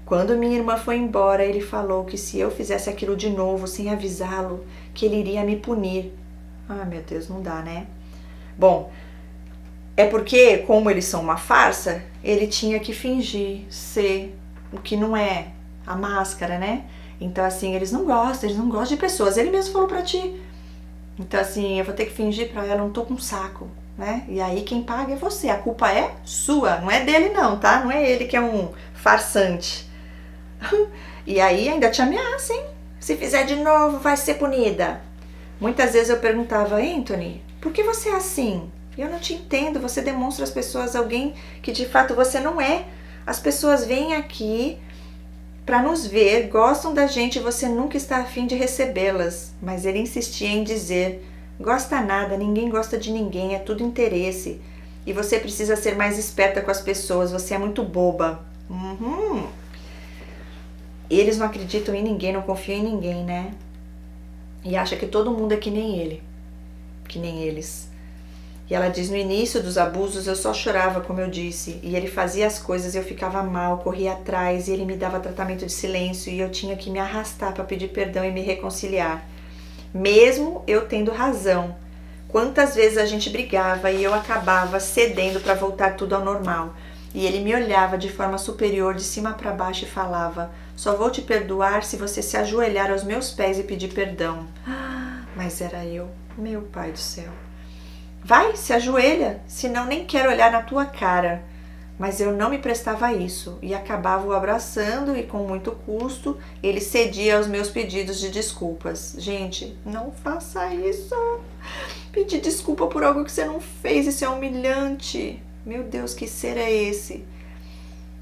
Quando minha irmã foi embora, ele falou que se eu fizesse aquilo de novo, sem avisá-lo, que ele iria me punir. Meu Deus, não dá, né? Bom, é porque, como eles são uma farsa, ele tinha que fingir ser o que não é, a máscara, né? Então, assim, eles não gostam de pessoas. Ele mesmo falou pra ti. Então, assim, eu vou ter que fingir pra ela, eu não tô com saco, né? E aí quem paga é você, a culpa é sua, não é dele não, tá? Não é ele que é um farsante. E aí ainda te ameaça, hein? Se fizer de novo, vai ser punida. Muitas vezes eu perguntava, Anthony, por que você é assim? Eu não te entendo, você demonstra às pessoas alguém que de fato você não é. As pessoas vêm aqui para nos ver, gostam da gente e você nunca está a fim de recebê-las. Mas ele insistia em dizer, gosta nada, ninguém gosta de ninguém, é tudo interesse. E você precisa ser mais esperta com as pessoas, você é muito boba. Eles não acreditam em ninguém, não confiam em ninguém, né? E acham que todo mundo é que nem ele, que nem eles. E ela diz, no início dos abusos eu só chorava, como eu disse, e ele fazia as coisas e eu ficava mal, corria atrás e ele me dava tratamento de silêncio e eu tinha que me arrastar para pedir perdão e me reconciliar. Mesmo eu tendo razão. Quantas vezes a gente brigava e eu acabava cedendo para voltar tudo ao normal. E ele me olhava de forma superior, de cima para baixo e falava, só vou te perdoar se você se ajoelhar aos meus pés e pedir perdão. Mas era eu, meu pai do céu. Vai, se ajoelha, senão nem quero olhar na tua cara. Mas eu não me prestava a isso e acabava o abraçando e com muito custo ele cedia aos meus pedidos de desculpas. Gente, não faça isso. Pedir desculpa por algo que você não fez, isso é humilhante. Meu Deus, que ser é esse?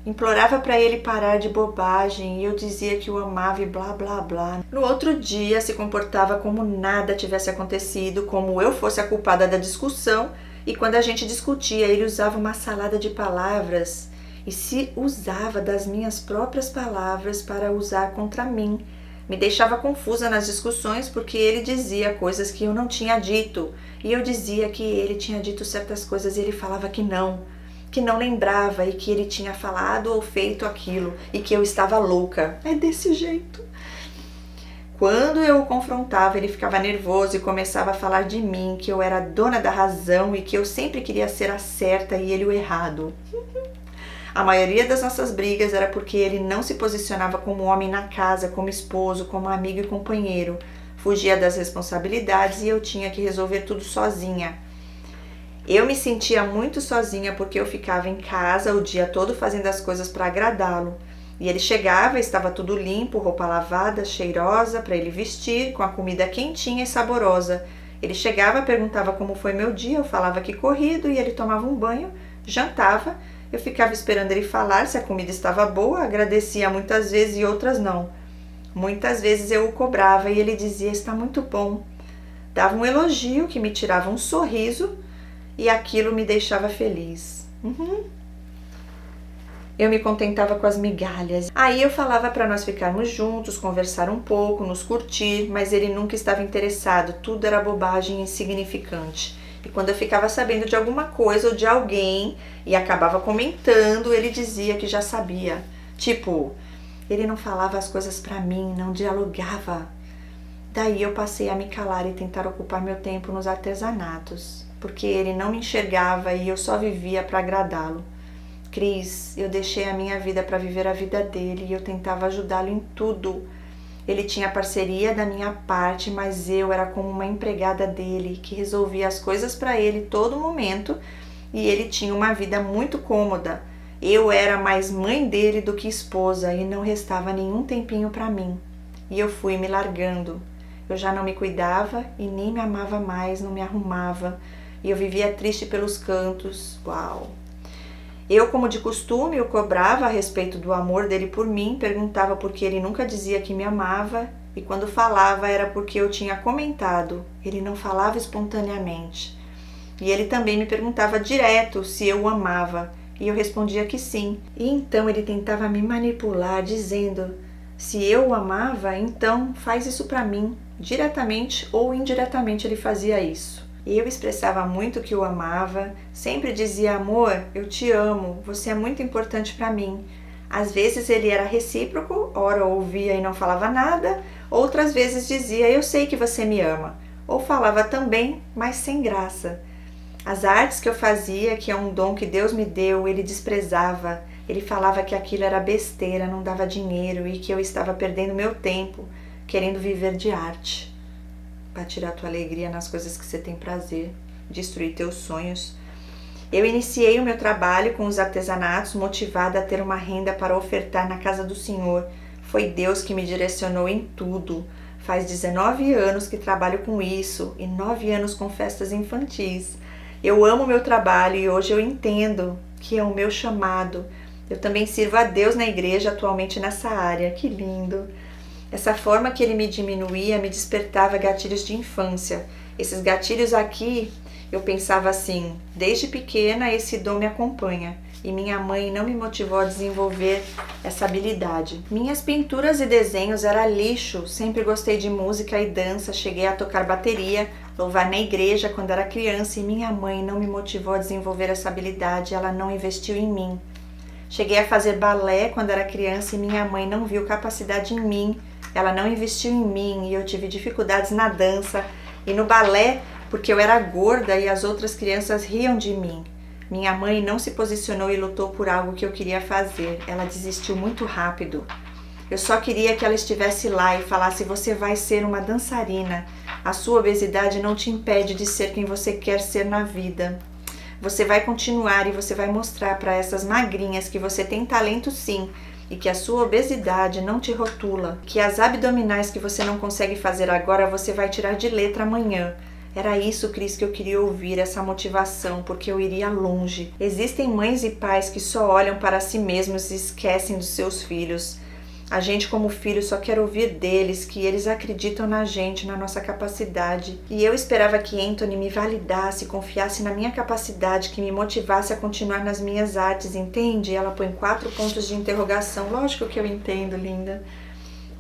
Implorava para ele parar de bobagem e eu dizia que o amava e blá blá blá. No outro dia se comportava como nada tivesse acontecido, como eu fosse a culpada da discussão, e quando a gente discutia ele usava uma salada de palavras e se usava das minhas próprias palavras para usar contra mim. Me deixava confusa nas discussões porque ele dizia coisas que eu não tinha dito e eu dizia que ele tinha dito certas coisas e ele falava que não lembrava e que ele tinha falado ou feito aquilo e que eu estava louca. É desse jeito. Quando eu o confrontava, ele ficava nervoso e começava a falar de mim, que eu era dona da razão e que eu sempre queria ser a certa e ele o errado. A maioria das nossas brigas era porque ele não se posicionava como homem na casa, como esposo, como amigo e companheiro. Fugia das responsabilidades e eu tinha que resolver tudo sozinha. Eu me sentia muito sozinha porque eu ficava em casa o dia todo fazendo as coisas para agradá-lo. E ele chegava, estava tudo limpo, roupa lavada, cheirosa, para ele vestir, com a comida quentinha e saborosa. Ele chegava, perguntava como foi meu dia, eu falava que corrido e ele tomava um banho, jantava. Eu ficava esperando ele falar se a comida estava boa, agradecia muitas vezes e outras não. Muitas vezes eu o cobrava e ele dizia, está muito bom. Dava um elogio que me tirava um sorriso e aquilo me deixava feliz. Eu me contentava com as migalhas. Aí eu falava para nós ficarmos juntos, conversar um pouco, nos curtir, mas ele nunca estava interessado, tudo era bobagem insignificante. E quando eu ficava sabendo de alguma coisa ou de alguém e acabava comentando, ele dizia que já sabia. Tipo, ele não falava as coisas pra mim, não dialogava. Daí eu passei a me calar e tentar ocupar meu tempo nos artesanatos, porque ele não me enxergava e eu só vivia para agradá-lo. Cris, eu deixei a minha vida para viver a vida dele e eu tentava ajudá-lo em tudo. Ele tinha parceria da minha parte, mas eu era como uma empregada dele, que resolvia as coisas para ele todo momento e ele tinha uma vida muito cômoda. Eu era mais mãe dele do que esposa e não restava nenhum tempinho para mim. E eu fui me largando. Eu já não me cuidava e nem me amava mais, não me arrumava. E eu vivia triste pelos cantos. Uau! Eu, como de costume, o cobrava a respeito do amor dele por mim, perguntava por que ele nunca dizia que me amava, e quando falava era porque eu tinha comentado, ele não falava espontaneamente. E ele também me perguntava direto se eu o amava, e eu respondia que sim. E então ele tentava me manipular, dizendo, se eu o amava, então faz isso pra mim. Diretamente ou indiretamente ele fazia isso. Eu expressava muito que o amava, sempre dizia, amor, eu te amo, você é muito importante para mim. Às vezes ele era recíproco, ora ouvia e não falava nada, outras vezes dizia, eu sei que você me ama. Ou falava também, mas sem graça. As artes que eu fazia, que é um dom que Deus me deu, ele desprezava. Ele falava que aquilo era besteira, não dava dinheiro e que eu estava perdendo meu tempo, querendo viver de arte. Para tirar tua alegria nas coisas que você tem prazer, destruir teus sonhos. Eu iniciei o meu trabalho com os artesanatos, motivada a ter uma renda para ofertar na casa do Senhor. Foi Deus que me direcionou em tudo. Faz 19 anos que trabalho com isso e 9 anos com festas infantis. Eu amo meu trabalho e hoje eu entendo que é o meu chamado. Eu também sirvo a Deus na igreja atualmente nessa área. Que lindo! Essa forma que ele me diminuía me despertava gatilhos de infância. Esses gatilhos aqui, eu pensava assim, desde pequena esse dom me acompanha e minha mãe não me motivou a desenvolver essa habilidade. Minhas pinturas e desenhos eram lixo, sempre gostei de música e dança, cheguei a tocar bateria, louvar na igreja quando era criança e minha mãe não me motivou a desenvolver essa habilidade, ela não investiu em mim. Cheguei a fazer balé quando era criança e minha mãe não viu capacidade em mim. Ela não investiu em mim e eu tive dificuldades na dança e no balé porque eu era gorda e as outras crianças riam de mim. Minha mãe não se posicionou e lutou por algo que eu queria fazer. Ela desistiu muito rápido. Eu só queria que ela estivesse lá e falasse, você vai ser uma dançarina. A sua obesidade não te impede de ser quem você quer ser na vida. Você vai continuar e você vai mostrar para essas magrinhas que você tem talento sim, e que a sua obesidade não te rotula, que as abdominais que você não consegue fazer agora você vai tirar de letra amanhã. Era isso, Cris, que eu queria ouvir, essa motivação, porque eu iria longe. Existem mães e pais que só olham para si mesmos e esquecem dos seus filhos. A gente como filho só quer ouvir deles, que eles acreditam na gente, na nossa capacidade. E eu esperava que Anthony me validasse, confiasse na minha capacidade, que me motivasse a continuar nas minhas artes, entende? Ela põe 4 pontos de interrogação. Lógico que eu entendo, linda.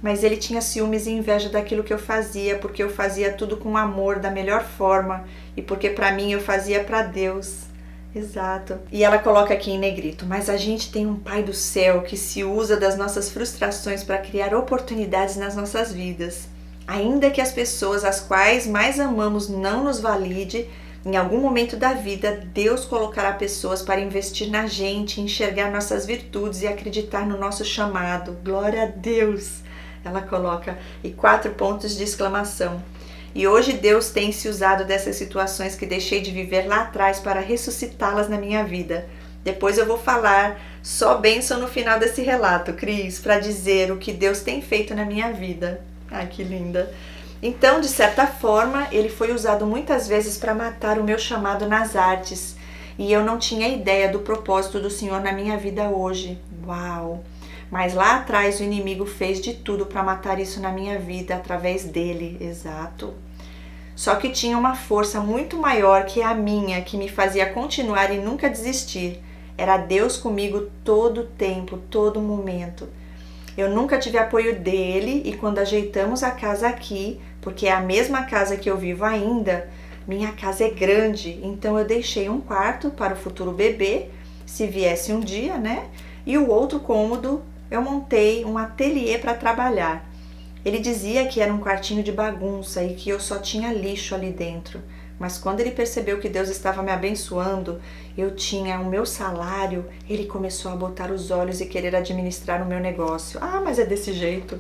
Mas ele tinha ciúmes e inveja daquilo que eu fazia, porque eu fazia tudo com amor, da melhor forma, e porque para mim eu fazia para Deus. Exato. E ela coloca aqui em negrito, mas a gente tem um Pai do céu que se usa das nossas frustrações para criar oportunidades nas nossas vidas. Ainda que as pessoas as quais mais amamos não nos valide, em algum momento da vida, Deus colocará pessoas para investir na gente, enxergar nossas virtudes e acreditar no nosso chamado. Glória a Deus! Ela coloca, e 4 pontos de exclamação. E hoje Deus tem se usado dessas situações que deixei de viver lá atrás para ressuscitá-las na minha vida. Depois eu vou falar só bênção no final desse relato, Cris, para dizer o que Deus tem feito na minha vida. Ai, que linda! Então, de certa forma, ele foi usado muitas vezes para matar o meu chamado nas artes. E eu não tinha ideia do propósito do Senhor na minha vida hoje. Uau! Mas lá atrás o inimigo fez de tudo para matar isso na minha vida através dele. Exato. Só que tinha uma força muito maior que a minha, que me fazia continuar e nunca desistir. Era Deus comigo todo o tempo, todo momento. Eu nunca tive apoio dele e quando ajeitamos a casa aqui, porque é a mesma casa que eu vivo ainda, minha casa é grande, então eu deixei um quarto para o futuro bebê, se viesse um dia, né? E o outro cômodo eu montei um ateliê para trabalhar. Ele dizia que era um quartinho de bagunça e que eu só tinha lixo ali dentro. Mas quando ele percebeu que Deus estava me abençoando, eu tinha o meu salário, ele começou a botar os olhos e querer administrar o meu negócio. Ah, mas é desse jeito.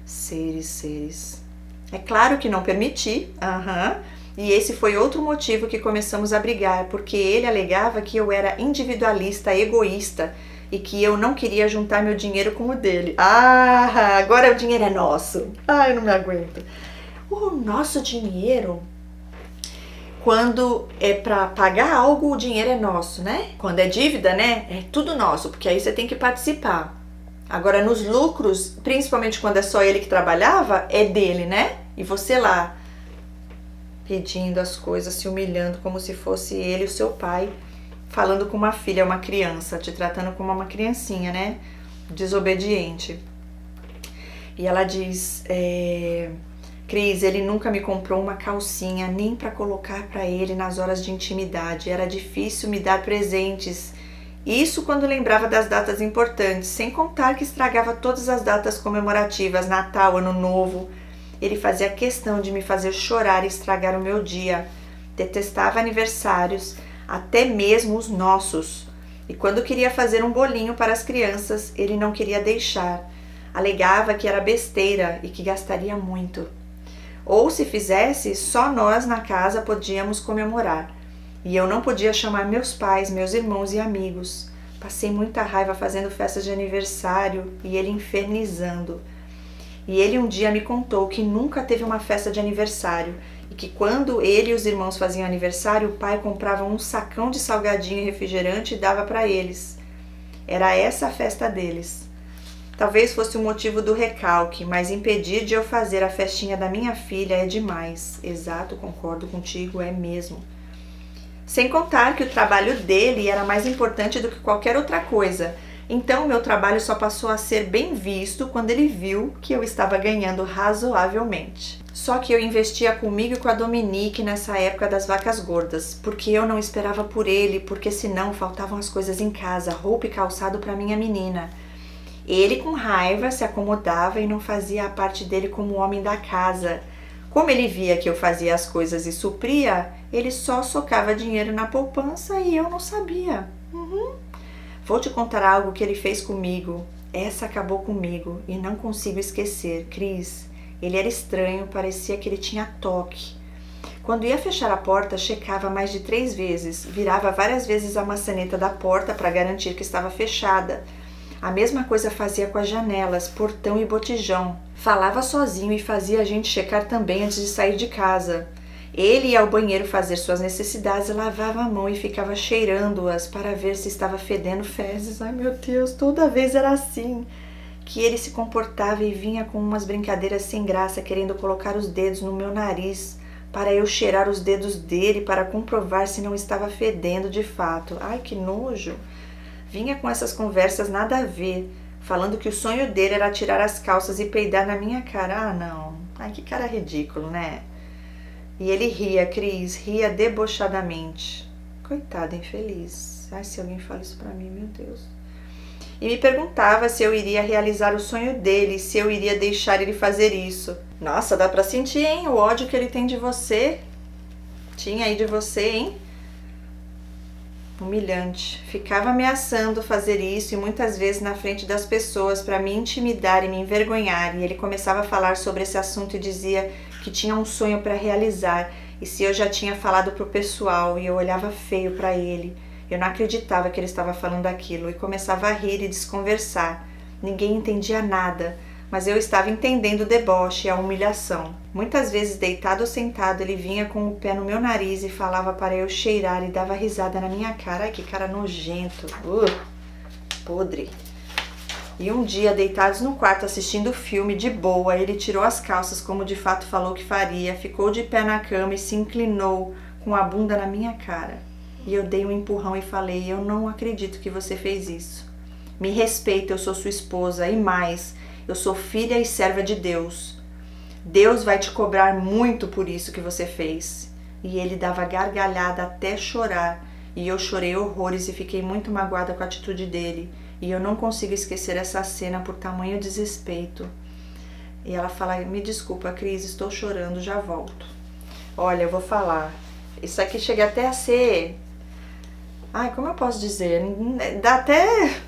Seres. É claro que não permiti. E esse foi outro motivo que começamos a brigar, porque ele alegava que eu era individualista, egoísta, e que eu não queria juntar meu dinheiro com o dele. Ah, agora o dinheiro é nosso. Ai, eu não me aguento. O nosso dinheiro, quando é para pagar algo, o dinheiro é nosso, né? Quando é dívida, né? É tudo nosso, porque aí você tem que participar. Agora, nos lucros, principalmente quando é só ele que trabalhava, é dele, né? E você lá, pedindo as coisas, se humilhando como se fosse ele, o seu pai, falando com uma filha, uma criança, te tratando como uma criancinha, né? Desobediente. E ela diz, Cris, ele nunca me comprou uma calcinha, nem para colocar para ele nas horas de intimidade. Era difícil me dar presentes. Isso quando lembrava das datas importantes, sem contar que estragava todas as datas comemorativas, Natal, Ano Novo. Ele fazia questão de me fazer chorar e estragar o meu dia. Detestava aniversários, até mesmo os nossos. E quando queria fazer um bolinho para as crianças, ele não queria deixar. Alegava que era besteira e que gastaria muito. Ou se fizesse, só nós na casa podíamos comemorar. E eu não podia chamar meus pais, meus irmãos e amigos. Passei muita raiva fazendo festas de aniversário e ele infernizando. E ele um dia me contou que nunca teve uma festa de aniversário e que quando ele e os irmãos faziam aniversário, o pai comprava um sacão de salgadinho e refrigerante e dava para eles. Era essa a festa deles. Talvez fosse o motivo do recalque, mas impedir de eu fazer a festinha da minha filha é demais. Exato, concordo contigo, é mesmo. Sem contar que o trabalho dele era mais importante do que qualquer outra coisa. Então, o meu trabalho só passou a ser bem visto quando ele viu que eu estava ganhando razoavelmente. Só que eu investia comigo e com a Dominique nessa época das vacas gordas, porque eu não esperava por ele, porque senão faltavam as coisas em casa, roupa e calçado para minha menina. Ele, com raiva, se acomodava e não fazia a parte dele como homem da casa. Como ele via que eu fazia as coisas e supria, ele só socava dinheiro na poupança e eu não sabia. Vou te contar algo que ele fez comigo. Essa acabou comigo e não consigo esquecer. Cris, ele era estranho, parecia que ele tinha toque. Quando ia fechar a porta, checava mais de 3 vezes, virava várias vezes a maçaneta da porta para garantir que estava fechada. A mesma coisa fazia com as janelas, portão e botijão. Falava sozinho e fazia a gente checar também antes de sair de casa. Ele ia ao banheiro fazer suas necessidades, lavava a mão e ficava cheirando-as para ver se estava fedendo fezes. Ai meu Deus, toda vez era assim. Que ele se comportava e vinha com umas brincadeiras sem graça, querendo colocar os dedos no meu nariz para eu cheirar os dedos dele para comprovar se não estava fedendo de fato. Ai, que nojo! Vinha com essas conversas nada a ver, falando que o sonho dele era tirar as calças e peidar na minha cara. Ah, não. Ai, que cara ridículo, né? E ele ria, Cris, ria debochadamente. Coitado, infeliz. Ai, se alguém fala isso pra mim, meu Deus. e me perguntava se eu iria realizar o sonho dele, se eu iria deixar ele fazer isso. Nossa, dá pra sentir, hein? O ódio que ele tem de você. Tinha aí de você, hein? Humilhante. Ficava ameaçando fazer isso e muitas vezes na frente das pessoas para me intimidar e me envergonhar. E ele começava a falar sobre esse assunto e dizia que tinha um sonho para realizar. E se eu já tinha falado pro pessoal, e eu olhava feio para ele. Eu não acreditava que ele estava falando aquilo e começava a rir e desconversar. Ninguém entendia nada, mas eu estava entendendo o deboche e a humilhação. Muitas vezes, deitado ou sentado, ele vinha com o pé no meu nariz e falava para eu cheirar e dava risada na minha cara. Ai, que cara nojento. Podre. E um dia, deitados no quarto assistindo o filme de boa, ele tirou as calças como de fato falou que faria, ficou de pé na cama e se inclinou com a bunda na minha cara. E eu dei um empurrão e falei: eu não acredito que você fez isso. Me respeita, eu sou sua esposa e mais, eu sou filha e serva de Deus. Deus vai te cobrar muito por isso que você fez. E ele dava gargalhada até chorar. E eu chorei horrores e fiquei muito magoada com a atitude dele. E eu não consigo esquecer essa cena por tamanho desrespeito. E ela fala: me desculpa, Cris, estou chorando, já volto. Olha, eu vou falar. Isso aqui chega até a ser... Ai, como eu posso dizer? Dá até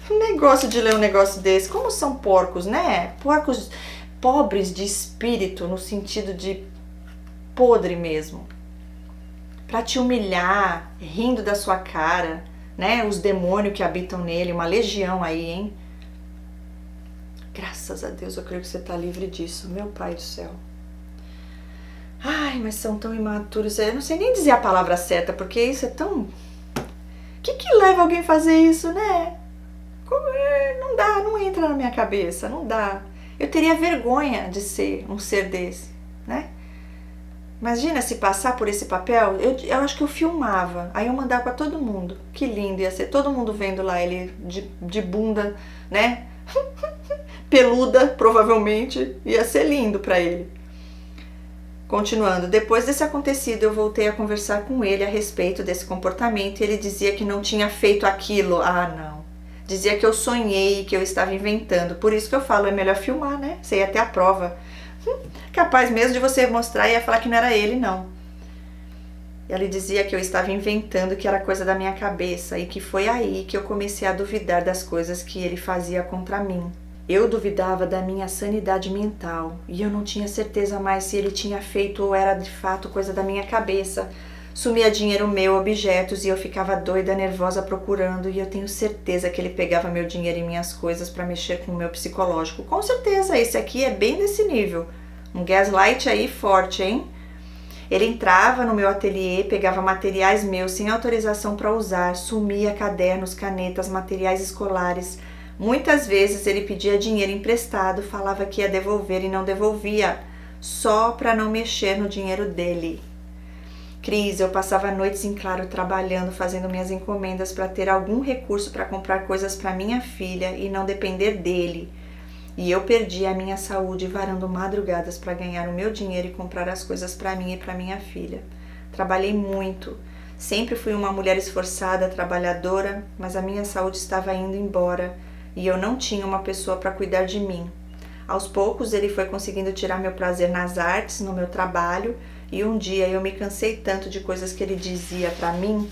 negócio de ler um negócio desse. Como são porcos, né? Porcos pobres de espírito, no sentido de podre mesmo. Pra te humilhar, rindo da sua cara, né? Os demônios que habitam nele, uma legião aí, hein? Graças a Deus, eu creio que você tá livre disso, meu Pai do céu. Ai, mas são tão imaturos. Eu não sei nem dizer a palavra certa, porque isso é tão... O que leva alguém a fazer isso, né? Não dá, não entra na minha cabeça, não dá. Eu teria vergonha de ser um ser desse, né? Imagina se passar por esse papel, eu acho que eu filmava, aí eu mandava pra todo mundo. Que lindo, ia ser todo mundo vendo lá ele de bunda, né? Peluda, provavelmente, ia ser lindo pra ele. Continuando, depois desse acontecido, eu voltei a conversar com ele a respeito desse comportamento e ele dizia que não tinha feito aquilo. Ah, não. Dizia que eu sonhei, que eu estava inventando. Por isso que eu falo, é melhor filmar, né? Você ia ter a prova. Capaz mesmo de você mostrar e ia falar que não era ele, não. Ele dizia que eu estava inventando, que era coisa da minha cabeça e que foi aí que eu comecei a duvidar das coisas que ele fazia contra mim. Eu duvidava da minha sanidade mental e eu não tinha certeza mais se ele tinha feito ou era de fato coisa da minha cabeça. Sumia dinheiro meu, objetos, e eu ficava doida, nervosa procurando, e eu tenho certeza que ele pegava meu dinheiro e minhas coisas para mexer com o meu psicológico. Com certeza, esse aqui é bem desse nível. Um gaslight aí forte, hein? Ele entrava no meu ateliê, pegava materiais meus sem autorização para usar, sumia cadernos, canetas, materiais escolares. Muitas vezes ele pedia dinheiro emprestado, falava que ia devolver e não devolvia, só para não mexer no dinheiro dele. Cris, eu passava noites em claro trabalhando, fazendo minhas encomendas para ter algum recurso para comprar coisas para minha filha e não depender dele. E eu perdi a minha saúde varando madrugadas para ganhar o meu dinheiro e comprar as coisas para mim e para minha filha. Trabalhei muito. Sempre fui uma mulher esforçada, trabalhadora, mas a minha saúde estava indo embora e eu não tinha uma pessoa para cuidar de mim. Aos poucos ele foi conseguindo tirar meu prazer nas artes, no meu trabalho, e um dia eu me cansei tanto de coisas que ele dizia para mim,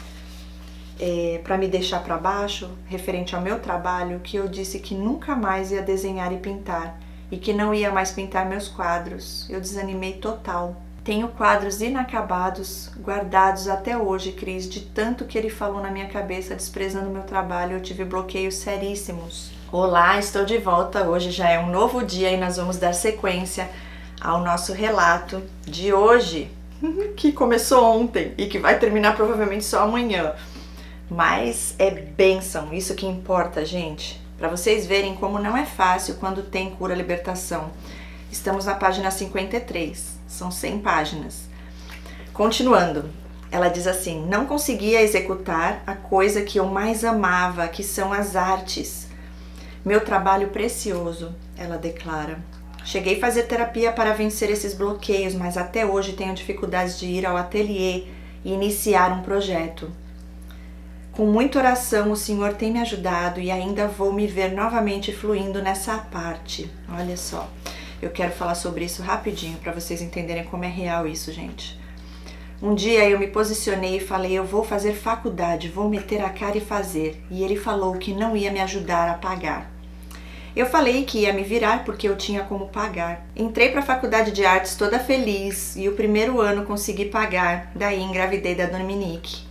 para me deixar para baixo, referente ao meu trabalho, que eu disse que nunca mais ia desenhar e pintar, e que não ia mais pintar meus quadros. Eu desanimei total. Tenho quadros inacabados, guardados até hoje, Cris, de tanto que ele falou na minha cabeça, desprezando meu trabalho. Eu tive bloqueios seríssimos. Olá, estou de volta. Hoje já é um novo dia e nós vamos dar sequência ao nosso relato de hoje, que começou ontem e que vai terminar provavelmente só amanhã. Mas é bênção, isso que importa, gente. Para vocês verem como não é fácil quando tem cura libertação. Estamos na página 53, são 100 páginas. Continuando, ela diz assim: não conseguia executar a coisa que eu mais amava, que são as artes. Meu trabalho precioso, ela declara. Cheguei a fazer terapia para vencer esses bloqueios, mas até hoje tenho dificuldades de ir ao ateliê e iniciar um projeto. Com muita oração, o Senhor tem me ajudado e ainda vou me ver novamente fluindo nessa parte. Olha só, eu quero falar sobre isso rapidinho para vocês entenderem como é real isso, gente. Um dia eu me posicionei e falei, eu vou fazer faculdade, vou meter a cara e fazer. E ele falou que não ia me ajudar a pagar. Eu falei que ia me virar porque eu tinha como pagar. Entrei para a faculdade de artes toda feliz e o primeiro ano consegui pagar, daí engravidei da Dominique.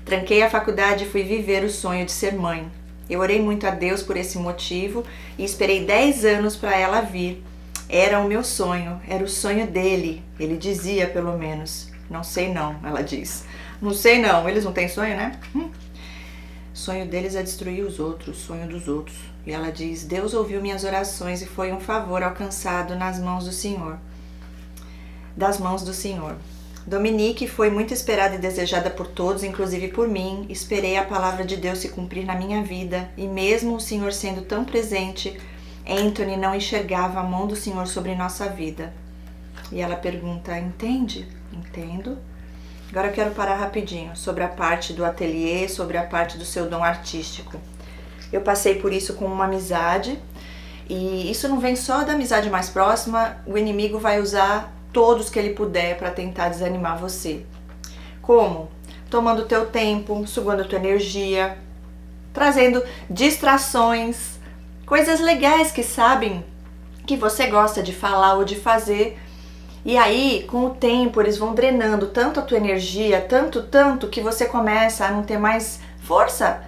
Tranquei a faculdade e fui viver o sonho de ser mãe. Eu orei muito a Deus por esse motivo e esperei 10 anos para ela vir. Era o meu sonho, era o sonho dele, ele dizia pelo menos. Não sei não, ela diz. Não sei não, eles não têm sonho, né? Sonho deles é destruir os outros, sonho dos outros. E ela diz, Deus ouviu minhas orações e foi um favor alcançado nas mãos do Senhor. Das mãos do Senhor. Dominique foi muito esperada e desejada por todos, inclusive por mim. Esperei a palavra de Deus se cumprir na minha vida. E mesmo o Senhor sendo tão presente, Anthony não enxergava a mão do Senhor sobre nossa vida. E ela pergunta, entende? Entendo. Agora eu quero parar rapidinho sobre a parte do ateliê, sobre a parte do seu dom artístico. Eu passei por isso com uma amizade, e isso não vem só da amizade mais próxima, o inimigo vai usar todos que ele puder para tentar desanimar você. Como? Tomando o teu tempo, sugando a tua energia, trazendo distrações, coisas legais que sabem que você gosta de falar ou de fazer. E aí, com o tempo, eles vão drenando tanto a tua energia, tanto, que você começa a não ter mais força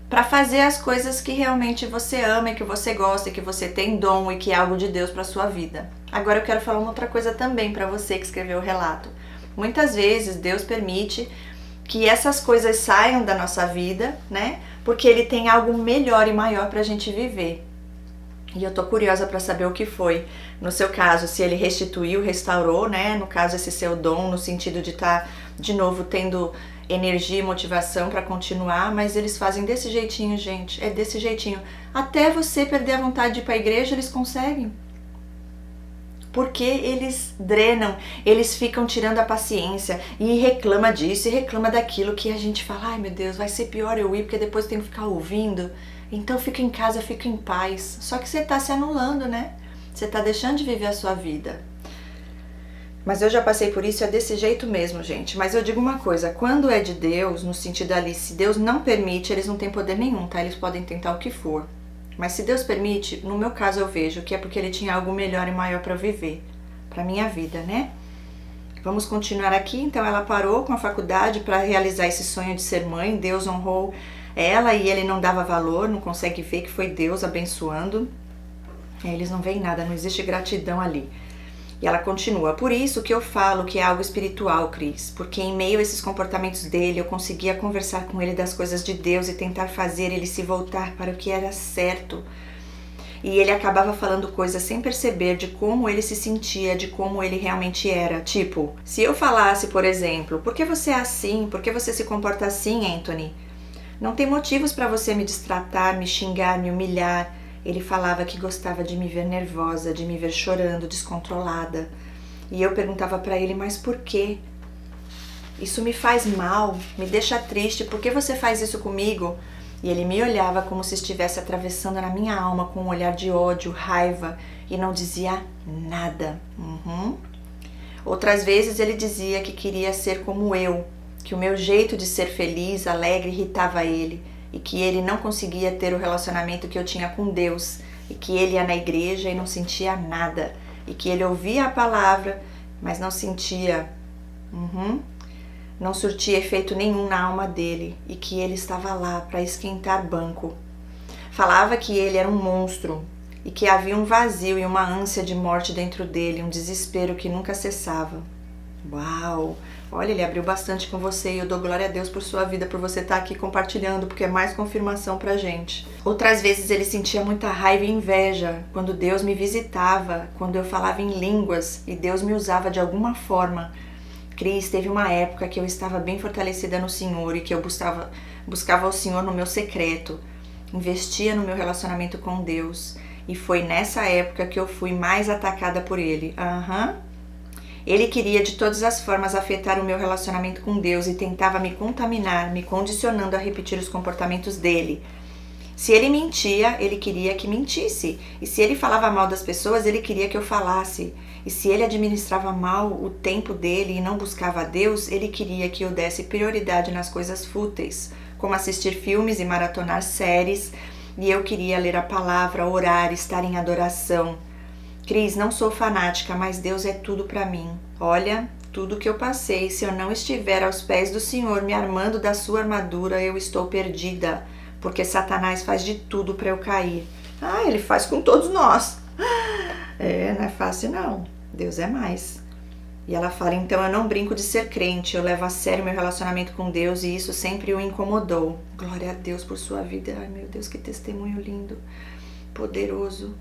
para fazer as coisas que realmente você ama e que você gosta, e que você tem dom e que é algo de Deus para sua vida. Agora eu quero falar uma outra coisa também para você que escreveu o relato. Muitas vezes Deus permite que essas coisas saiam da nossa vida, né? Porque Ele tem algo melhor e maior para a gente viver. E eu tô curiosa para saber o que foi. No seu caso, se ele restituiu, restaurou, né? No caso, esse seu dom, no sentido de estar de novo tendo energia e motivação para continuar, mas eles fazem desse jeitinho, gente. É desse jeitinho. Até você perder a vontade de ir para a igreja, eles conseguem. Porque eles drenam, eles ficam tirando a paciência e reclama disso e reclama daquilo que a gente fala, ai meu Deus, vai ser pior eu ir porque depois eu tenho que ficar ouvindo. Então fica em casa, fica em paz. Só que você está se anulando, né? Você está deixando de viver a sua vida. Mas eu já passei por isso, é desse jeito mesmo, gente. Mas eu digo uma coisa, quando é de Deus, no sentido ali, se Deus não permite, eles não têm poder nenhum, tá? Eles podem tentar o que for. Mas se Deus permite, no meu caso eu vejo que é porque Ele tinha algo melhor e maior para viver, para minha vida, né? Vamos continuar aqui. Então ela parou com a faculdade para realizar esse sonho de ser mãe. Deus honrou ela e ele não dava valor, não consegue ver que foi Deus abençoando. Eles não veem nada, não existe gratidão ali. E ela continua, por isso que eu falo que é algo espiritual, Cris, porque em meio a esses comportamentos dele, eu conseguia conversar com ele das coisas de Deus e tentar fazer ele se voltar para o que era certo. E ele acabava falando coisas sem perceber de como ele se sentia, de como ele realmente era. Tipo, se eu falasse, por exemplo, por que você é assim? Por que você se comporta assim, Anthony? Não tem motivos para você me destratar, me xingar, me humilhar. Ele falava que gostava de me ver nervosa, de me ver chorando, descontrolada. E eu perguntava para ele, mas por quê? Isso me faz mal, me deixa triste, por que você faz isso comigo? E ele me olhava como se estivesse atravessando na minha alma com um olhar de ódio, raiva, e não dizia nada. Outras vezes ele dizia que queria ser como eu, que o meu jeito de ser feliz, alegre, irritava ele, e que ele não conseguia ter o relacionamento que eu tinha com Deus, e que ele ia na igreja e não sentia nada, e que ele ouvia a palavra, mas não sentia, não surtia efeito nenhum na alma dele, e que ele estava lá para esquentar banco. Falava que ele era um monstro, e que havia um vazio e uma ânsia de morte dentro dele, um desespero que nunca cessava. Uau! Olha, ele abriu bastante com você e eu dou glória a Deus por sua vida, por você estar aqui compartilhando, porque é mais confirmação pra gente. Outras vezes ele sentia muita raiva e inveja quando Deus me visitava, quando eu falava em línguas e Deus me usava de alguma forma. Cris, teve uma época que eu estava bem fortalecida no Senhor e que eu buscava o Senhor no meu secreto, investia no meu relacionamento com Deus e foi nessa época que eu fui mais atacada por Ele. Ele queria de todas as formas afetar o meu relacionamento com Deus e tentava me contaminar, me condicionando a repetir os comportamentos dele. Se ele mentia, ele queria que mentisse. E se ele falava mal das pessoas, ele queria que eu falasse. E se ele administrava mal o tempo dele e não buscava a Deus, ele queria que eu desse prioridade nas coisas fúteis, como assistir filmes e maratonar séries. E eu queria ler a palavra, orar, estar em adoração. Cris, não sou fanática, mas Deus é tudo para mim. Olha, tudo que eu passei, se eu não estiver aos pés do Senhor, me armando da sua armadura, eu estou perdida, porque Satanás faz de tudo para eu cair. Ah, ele faz com todos nós. Não é fácil não. Deus é mais. E ela fala, então eu não brinco de ser crente, eu levo a sério meu relacionamento com Deus e isso sempre o incomodou. Glória a Deus por sua vida. Ai meu Deus, que testemunho lindo, poderoso.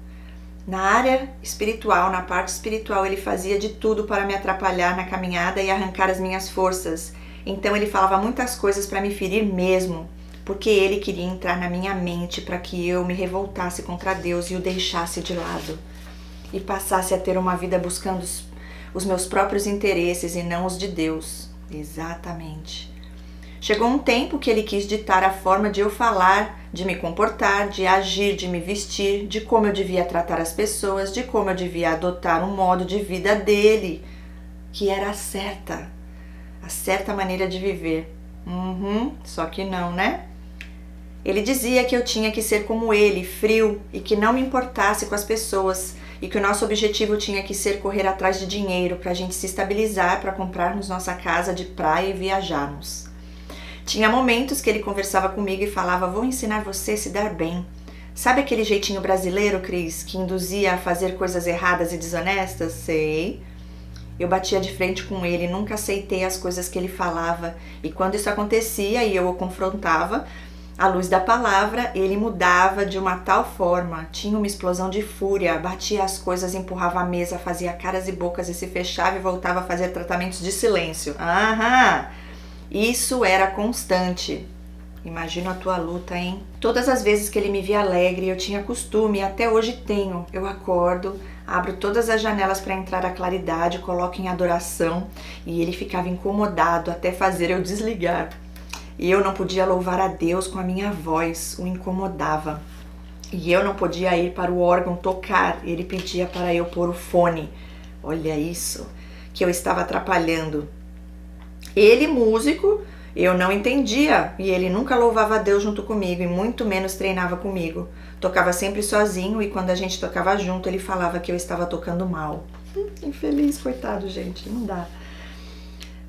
Na área espiritual, na parte espiritual, ele fazia de tudo para me atrapalhar na caminhada e arrancar as minhas forças. Então ele falava muitas coisas para me ferir mesmo, porque ele queria entrar na minha mente para que eu me revoltasse contra Deus e o deixasse de lado. E passasse a ter uma vida buscando os meus próprios interesses e não os de Deus. Exatamente. Chegou um tempo que ele quis ditar a forma de eu falar, de me comportar, de agir, de me vestir, de como eu devia tratar as pessoas, de como eu devia adotar um modo de vida dele, que era a certa maneira de viver. Só que não, né? Ele dizia que eu tinha que ser como ele, frio, e que não me importasse com as pessoas, e que o nosso objetivo tinha que ser correr atrás de dinheiro para a gente se estabilizar, para comprarmos nossa casa de praia e viajarmos. Tinha momentos que ele conversava comigo e falava, vou ensinar você a se dar bem. Sabe aquele jeitinho brasileiro, Cris, que induzia a fazer coisas erradas e desonestas? Sei. Eu batia de frente com ele, nunca aceitei as coisas que ele falava. E quando isso acontecia e eu o confrontava, à luz da palavra, ele mudava de uma tal forma, tinha uma explosão de fúria, batia as coisas, empurrava a mesa, fazia caras e bocas e se fechava e voltava a fazer tratamentos de silêncio. Isso era constante. Imagino a tua luta, hein? Todas as vezes que ele me via alegre, eu tinha costume, e até hoje tenho. Eu acordo, abro todas as janelas para entrar a claridade, coloco em adoração e ele ficava incomodado até fazer eu desligar. E eu não podia louvar a Deus com a minha voz, o incomodava. E eu não podia ir para o órgão tocar, ele pedia para eu pôr o fone. Olha isso, que eu estava atrapalhando. Ele, músico, eu não entendia e ele nunca louvava a Deus junto comigo e muito menos treinava comigo. Tocava sempre sozinho e quando a gente tocava junto ele falava que eu estava tocando mal. Infeliz, coitado, gente, não dá.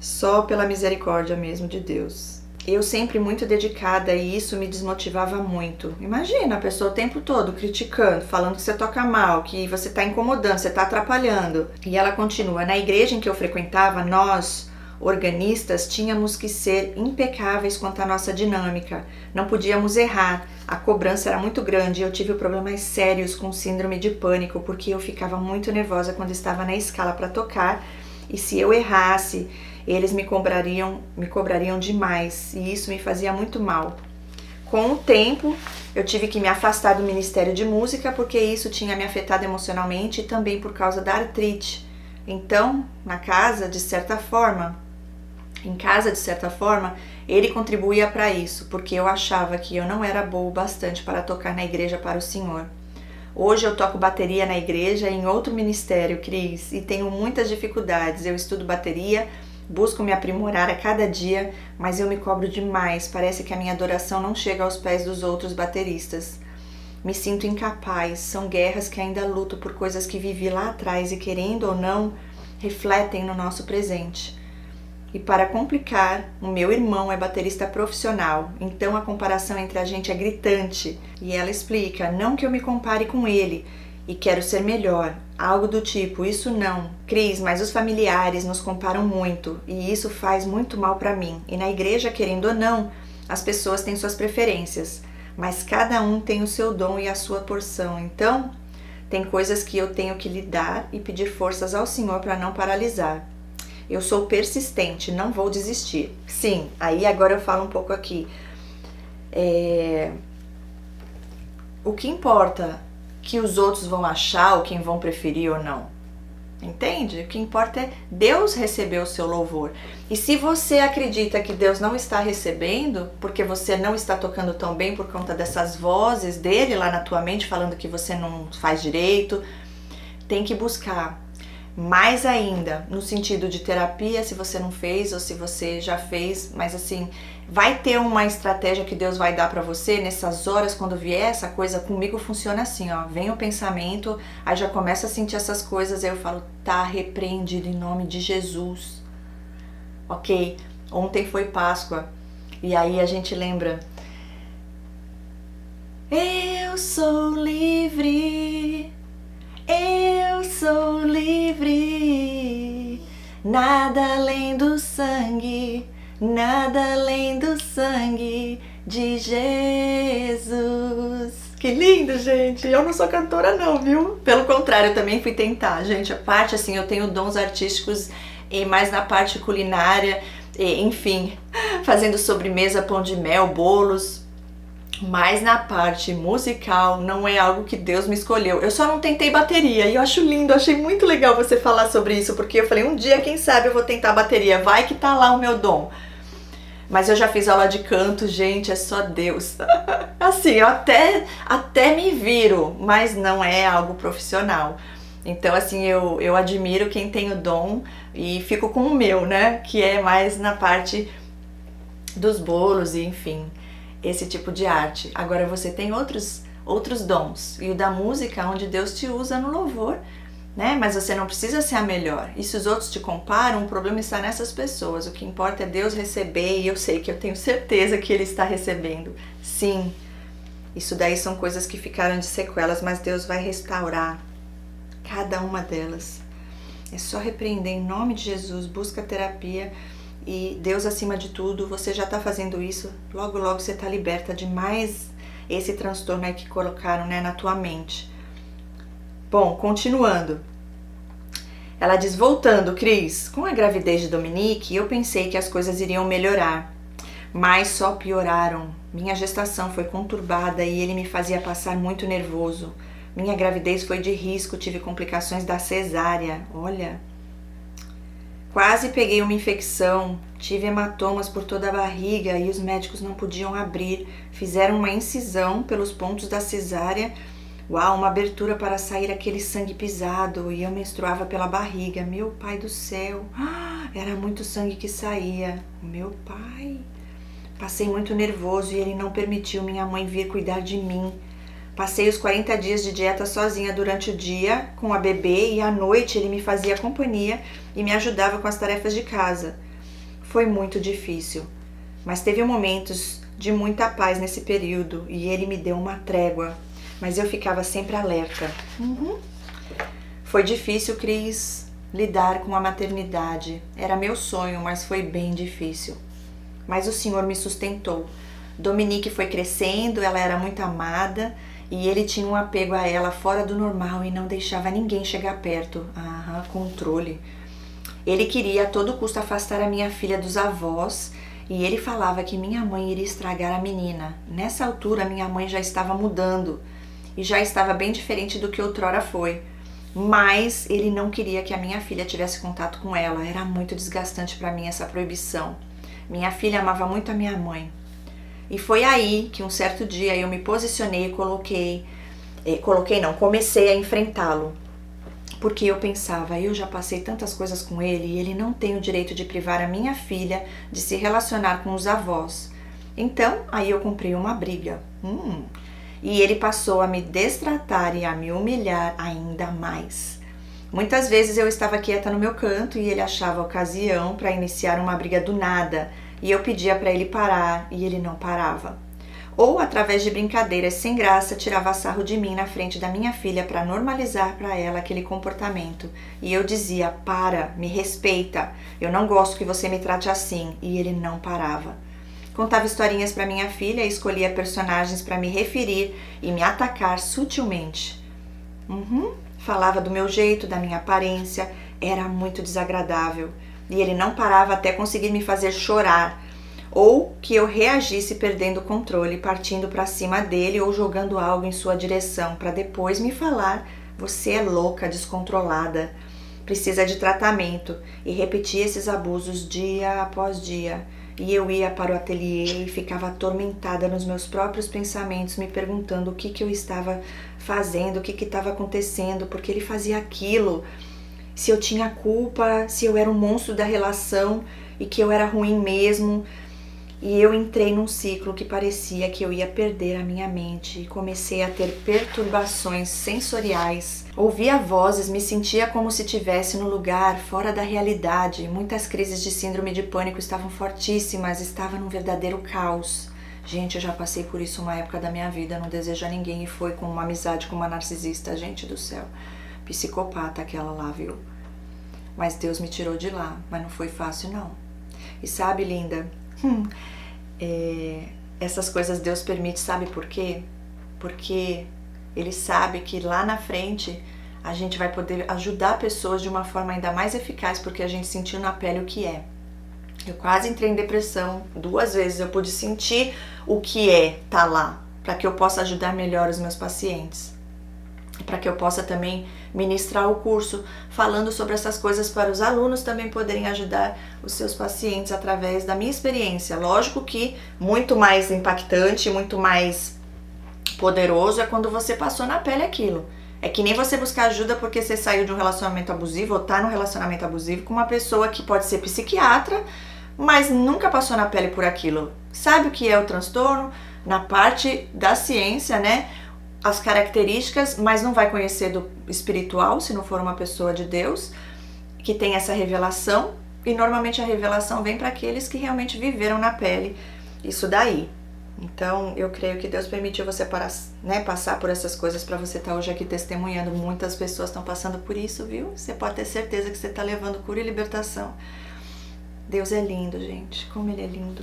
Só pela misericórdia mesmo de Deus. Eu sempre muito dedicada e isso me desmotivava muito. Imagina a pessoa o tempo todo criticando, falando que você toca mal, que você está incomodando, você está atrapalhando. E ela continua, na igreja em que eu frequentava, nós, organistas, tínhamos que ser impecáveis quanto à nossa dinâmica. Não podíamos errar. A cobrança era muito grande e eu tive problemas sérios com síndrome de pânico porque eu ficava muito nervosa quando estava na escala para tocar e se eu errasse, eles me cobrariam demais e isso me fazia muito mal. Com o tempo, eu tive que me afastar do Ministério de Música porque isso tinha me afetado emocionalmente e também por causa da artrite. Então, em casa, de certa forma, ele contribuía para isso, porque eu achava que eu não era boa o bastante para tocar na igreja para o Senhor. Hoje eu toco bateria na igreja em outro ministério, Cris, e tenho muitas dificuldades. Eu estudo bateria, busco me aprimorar a cada dia, mas eu me cobro demais. Parece que a minha adoração não chega aos pés dos outros bateristas. Me sinto incapaz, são guerras que ainda luto por coisas que vivi lá atrás e, querendo ou não, refletem no nosso presente. E para complicar, o meu irmão é baterista profissional, então a comparação entre a gente é gritante. E ela explica, não que eu me compare com ele e quero ser melhor, algo do tipo, isso não, Cris, mas os familiares nos comparam muito e isso faz muito mal para mim. E na igreja, querendo ou não, as pessoas têm suas preferências, mas cada um tem o seu dom e a sua porção. Então, tem coisas que eu tenho que lidar e pedir forças ao Senhor para não paralisar. Eu sou persistente, não vou desistir. Sim, aí agora eu falo um pouco aqui. O que importa que os outros vão achar ou quem vão preferir ou não? Entende? O que importa é Deus receber o seu louvor. E se você acredita que Deus não está recebendo, porque você não está tocando tão bem por conta dessas vozes dele lá na tua mente falando que você não faz direito, tem que buscar mais ainda no sentido de terapia, se você não fez ou se você já fez, mas assim, vai ter uma estratégia que Deus vai dar pra você nessas horas quando vier essa coisa. Comigo funciona assim, ó, vem o pensamento, aí já começa a sentir essas coisas, aí eu falo, tá repreendido em nome de Jesus. Ok, ontem foi Páscoa e aí a gente lembra, eu sou livre, eu sou livre, nada além do sangue, nada além do sangue de Jesus. Que lindo, gente! Eu não sou cantora não, viu? Pelo contrário, eu também fui tentar, gente. A parte, assim, eu tenho dons artísticos e mais na parte culinária, enfim, fazendo sobremesa, pão de mel, bolos. Mas na parte musical não é algo que Deus me escolheu. Eu só não tentei bateria e eu acho lindo, achei muito legal você falar sobre isso, porque eu falei, um dia, quem sabe, eu vou tentar bateria, vai que tá lá o meu dom. Mas eu já fiz aula de canto, gente, é só Deus. Assim, eu até me viro, mas não é algo profissional. Então, assim, eu admiro quem tem o dom e fico com o meu, né? Que é mais na parte dos bolos e, enfim, esse tipo de arte. Agora você tem outros dons. E o da música, onde Deus te usa no louvor, né? Mas você não precisa ser a melhor. E se os outros te comparam, o problema está nessas pessoas. O que importa é Deus receber, e eu sei que eu tenho certeza que Ele está recebendo. Sim, isso daí são coisas que ficaram de sequelas, mas Deus vai restaurar cada uma delas. É só repreender em nome de Jesus, busca terapia e Deus acima de tudo. Você já está fazendo isso, logo logo você está liberta de mais esse transtorno aí que colocaram, né, na tua mente. Bom, continuando. Ela diz, voltando, Cris, com a gravidez de Dominique, eu pensei que as coisas iriam melhorar, mas só pioraram. Minha gestação foi conturbada e ele me fazia passar muito nervoso. Minha gravidez foi de risco, tive complicações da cesárea. Olha, quase peguei uma infecção, tive hematomas por toda a barriga e os médicos não podiam abrir. Fizeram uma incisão pelos pontos da cesárea. Uau, uma abertura para sair aquele sangue pisado e eu menstruava pela barriga. Meu pai do céu, era muito sangue que saía. Meu pai. Passei muito nervoso e ele não permitiu minha mãe vir cuidar de mim. Passei os 40 dias de dieta sozinha durante o dia com a bebê e à noite ele me fazia companhia e me ajudava com as tarefas de casa. Foi muito difícil, mas teve momentos de muita paz nesse período e ele me deu uma trégua, mas eu ficava sempre alerta. Foi difícil, Cris, lidar com a maternidade. Era meu sonho, mas foi bem difícil. Mas o Senhor me sustentou. Dominique foi crescendo, ela era muito amada e ele tinha um apego a ela fora do normal e não deixava ninguém chegar perto. Controle. Ele queria a todo custo afastar a minha filha dos avós e ele falava que minha mãe iria estragar a menina. Nessa altura, minha mãe já estava mudando e já estava bem diferente do que outrora foi. Mas ele não queria que a minha filha tivesse contato com ela. Era muito desgastante para mim essa proibição. Minha filha amava muito a minha mãe. E foi aí que um certo dia eu me posicionei e comecei a enfrentá-lo. Porque eu pensava, eu já passei tantas coisas com ele e ele não tem o direito de privar a minha filha de se relacionar com os avós. Então, aí eu comprei uma briga. E ele passou a me destratar e a me humilhar ainda mais. Muitas vezes eu estava quieta no meu canto e ele achava a ocasião para iniciar uma briga do nada. E eu pedia para ele parar e ele não parava. Ou, através de brincadeiras sem graça, tirava sarro de mim na frente da minha filha para normalizar para ela aquele comportamento. E eu dizia, para, me respeita, eu não gosto que você me trate assim. E ele não parava. Contava historinhas para minha filha e escolhia personagens para me referir e me atacar sutilmente. Falava do meu jeito, da minha aparência, era muito desagradável. E ele não parava até conseguir me fazer chorar, ou que eu reagisse perdendo o controle, partindo para cima dele ou jogando algo em sua direção, para depois me falar, você é louca, descontrolada. precisa de tratamento, e repetia esses abusos dia após dia. E eu ia para o ateliê e ficava atormentada nos meus próprios pensamentos, me perguntando o que eu estava fazendo, o que estava acontecendo, porque ele fazia aquilo, se eu tinha culpa, se eu era um monstro da relação e que eu era ruim mesmo. E eu entrei num ciclo que parecia que eu ia perder a minha mente e comecei a ter perturbações sensoriais. Ouvia vozes, me sentia como se estivesse no lugar fora da realidade. Muitas crises de síndrome de pânico estavam fortíssimas, estava num verdadeiro caos. Gente, eu já passei por isso uma época da minha vida, não desejo a ninguém, e foi com uma amizade com uma narcisista, gente do céu. Psicopata aquela lá, viu? Mas Deus me tirou de lá, mas não foi fácil não. E sabe, linda, essas coisas Deus permite, sabe por quê? Porque Ele sabe que lá na frente a gente vai poder ajudar pessoas de uma forma ainda mais eficaz, porque a gente sentiu na pele o que é. Eu quase entrei em depressão 2 vezes, eu pude sentir o que é tá lá, para que eu possa ajudar melhor os meus pacientes. Para que eu possa também ministrar o curso falando sobre essas coisas para os alunos também poderem ajudar os seus pacientes através da minha experiência. Lógico que muito mais impactante, muito mais poderoso é quando você passou na pele aquilo. É que nem você buscar ajuda porque você saiu de um relacionamento abusivo ou tá num relacionamento abusivo com uma pessoa que pode ser psiquiatra, mas nunca passou na pele por aquilo. Sabe o que é o transtorno? Na parte da ciência, né? As características, mas não vai conhecer do espiritual, se não for uma pessoa de Deus, que tem essa revelação, e normalmente a revelação vem para aqueles que realmente viveram na pele isso daí. Então, eu creio que Deus permitiu você passar por essas coisas para você estar hoje aqui testemunhando. Muitas pessoas estão passando por isso, viu? Você pode ter certeza que você está levando cura e libertação. Deus é lindo, gente, como Ele é lindo.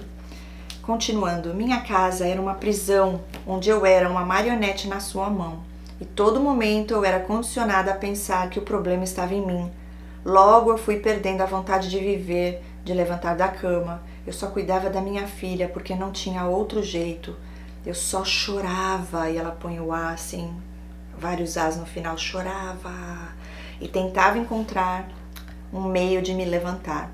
Continuando, minha casa era uma prisão onde eu era uma marionete na sua mão. E todo momento eu era condicionada a pensar que o problema estava em mim. Logo eu fui perdendo a vontade de viver, de levantar da cama. Eu só cuidava da minha filha porque não tinha outro jeito. Eu só chorava, e ela põe o A assim, vários As no final, chorava. E tentava encontrar um meio de me levantar.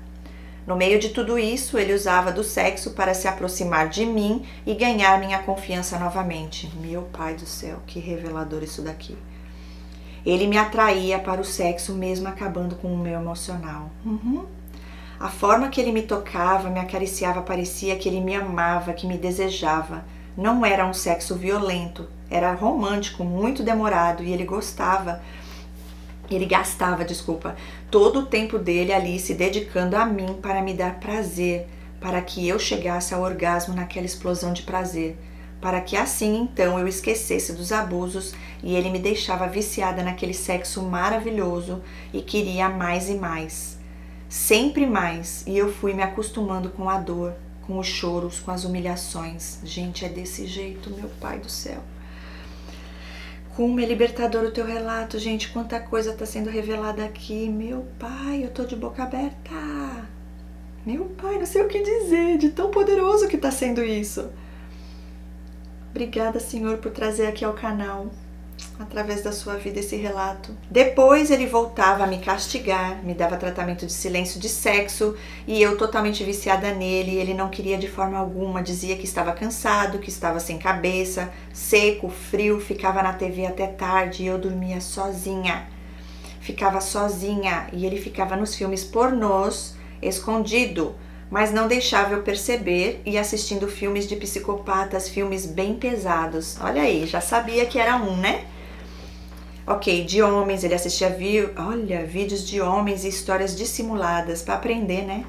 No meio de tudo isso, ele usava do sexo para se aproximar de mim e ganhar minha confiança novamente. Meu pai do céu, que revelador isso daqui. Ele me atraía para o sexo mesmo acabando com o meu emocional. A forma que ele me tocava, me acariciava, parecia que ele me amava, que me desejava. Não era um sexo violento, era romântico, muito demorado, e ele gastava todo o tempo dele ali se dedicando a mim para me dar prazer, para que eu chegasse ao orgasmo naquela explosão de prazer, para que assim então eu esquecesse dos abusos e ele me deixava viciada naquele sexo maravilhoso e queria mais e mais, sempre mais, e eu fui me acostumando com a dor, com os choros, com as humilhações. Gente, é desse jeito, meu pai do céu. Como é libertador o teu relato, gente, quanta coisa está sendo revelada aqui. Meu pai, eu tô de boca aberta. Meu pai, não sei o que dizer, de tão poderoso que está sendo isso. Obrigada, Senhor, por trazer aqui ao canal, através da sua vida, esse relato. Depois ele voltava a me castigar, me dava tratamento de silêncio de sexo e eu totalmente viciada nele. Ele não queria de forma alguma, dizia que estava cansado, que estava sem cabeça, seco, frio, ficava na TV até tarde e eu dormia sozinha. Ficava sozinha e ele ficava nos filmes pornôs, escondido, mas não deixava eu perceber e assistindo filmes de psicopatas, filmes bem pesados. Olha aí, já sabia que era um, né? Ok, de homens, ele assistia vídeos de homens e histórias dissimuladas para aprender, né?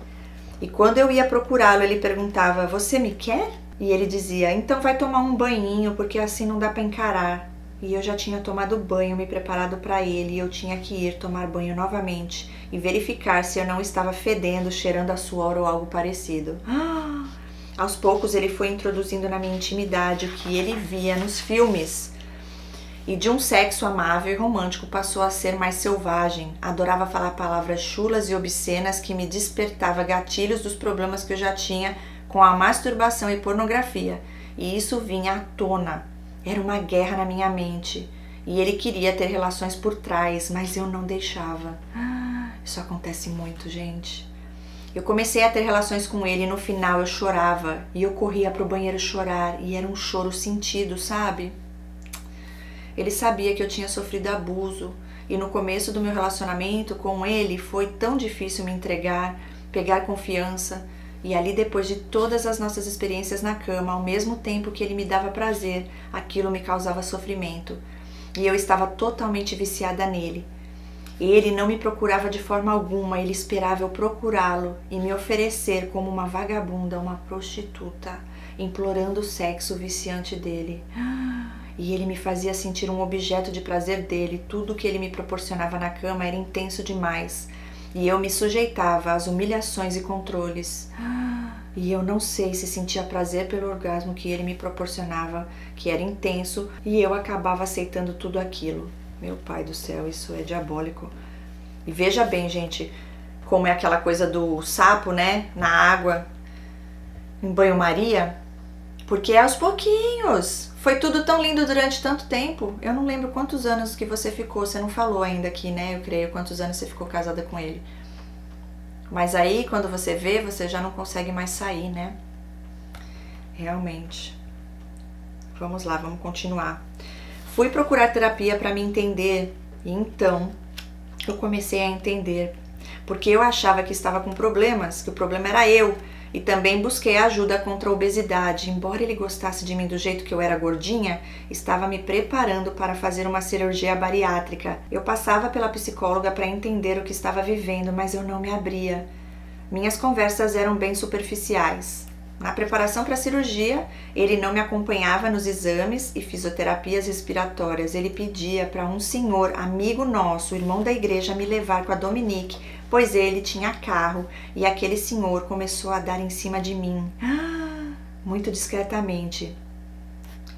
E quando eu ia procurá-lo, ele perguntava, você me quer? E ele dizia, então vai tomar um banhinho, porque assim não dá para encarar. E eu já tinha tomado banho, me preparado para ele, e eu tinha que ir tomar banho novamente e verificar se eu não estava fedendo, cheirando a suor ou algo parecido. Aos poucos ele foi introduzindo na minha intimidade o que ele via nos filmes. E de um sexo amável e romântico passou a ser mais selvagem. Adorava falar palavras chulas e obscenas que me despertava gatilhos dos problemas que eu já tinha com a masturbação e pornografia. E isso vinha à tona. Era uma guerra na minha mente. E ele queria ter relações por trás, mas eu não deixava. Isso acontece muito, gente. Eu comecei a ter relações com ele e no final eu chorava. E eu corria pro banheiro chorar. E era um choro sentido, sabe? Ele sabia que eu tinha sofrido abuso. E no começo do meu relacionamento com ele foi tão difícil me entregar, pegar confiança. E ali, depois de todas as nossas experiências na cama, ao mesmo tempo que ele me dava prazer, aquilo me causava sofrimento. E eu estava totalmente viciada nele. Ele não me procurava de forma alguma, ele esperava eu procurá-lo e me oferecer como uma vagabunda, uma prostituta, implorando o sexo viciante dele. E ele me fazia sentir um objeto de prazer dele, tudo que ele me proporcionava na cama era intenso demais. E eu me sujeitava às humilhações e controles. E eu não sei se sentia prazer pelo orgasmo que ele me proporcionava, que era intenso, e eu acabava aceitando tudo aquilo. Meu pai do céu, isso é diabólico. E veja bem, gente, como é aquela coisa do sapo, né, na água, em banho-maria, porque é aos pouquinhos. Foi tudo tão lindo durante tanto tempo. Eu não lembro quantos anos que você ficou, você não falou ainda aqui, né, eu creio, quantos anos você ficou casada com ele. Mas aí, quando você vê, você já não consegue mais sair, né? Realmente. Vamos lá, vamos continuar. Fui procurar terapia para me entender e então eu comecei a entender, porque eu achava que estava com problemas, que o problema era eu, e também busquei ajuda contra a obesidade. Embora ele gostasse de mim do jeito que eu era gordinha, estava me preparando para fazer uma cirurgia bariátrica. Eu passava pela psicóloga para entender o que estava vivendo, mas eu não me abria. Minhas conversas eram bem superficiais. Na preparação para a cirurgia, ele não me acompanhava nos exames e fisioterapias respiratórias. Ele pedia para um senhor, amigo nosso, irmão da igreja, me levar com a Dominique, pois ele tinha carro e aquele senhor começou a dar em cima de mim, muito discretamente.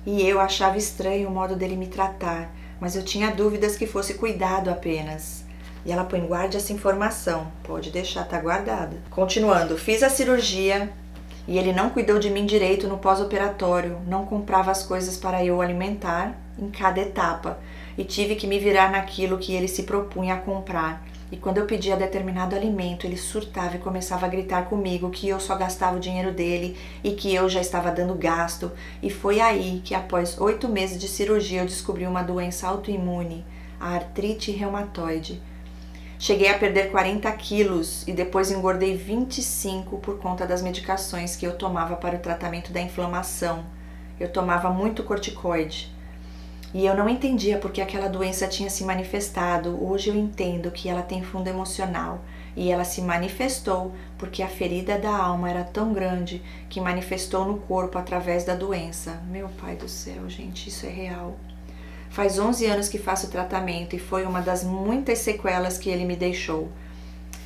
E eu achava estranho o modo dele me tratar, mas eu tinha dúvidas que fosse cuidado apenas. E ela põe: guarde essa informação. Pode deixar, tá guardada. Continuando, fiz a cirurgia. E ele não cuidou de mim direito no pós-operatório, não comprava as coisas para eu alimentar em cada etapa e tive que me virar naquilo que ele se propunha a comprar. E quando eu pedia determinado alimento, ele surtava e começava a gritar comigo que eu só gastava o dinheiro dele e que eu já estava dando gasto. E foi aí que, após 8 meses de cirurgia, eu descobri uma doença autoimune, a artrite reumatoide. Cheguei a perder 40 quilos e depois engordei 25 por conta das medicações que eu tomava para o tratamento da inflamação. Eu tomava muito corticoide. E eu não entendia porque aquela doença tinha se manifestado. Hoje eu entendo que ela tem fundo emocional. E ela se manifestou porque a ferida da alma era tão grande que manifestou no corpo através da doença. Meu pai do céu, gente, isso é real. Faz 11 anos que faço tratamento e foi uma das muitas sequelas que ele me deixou.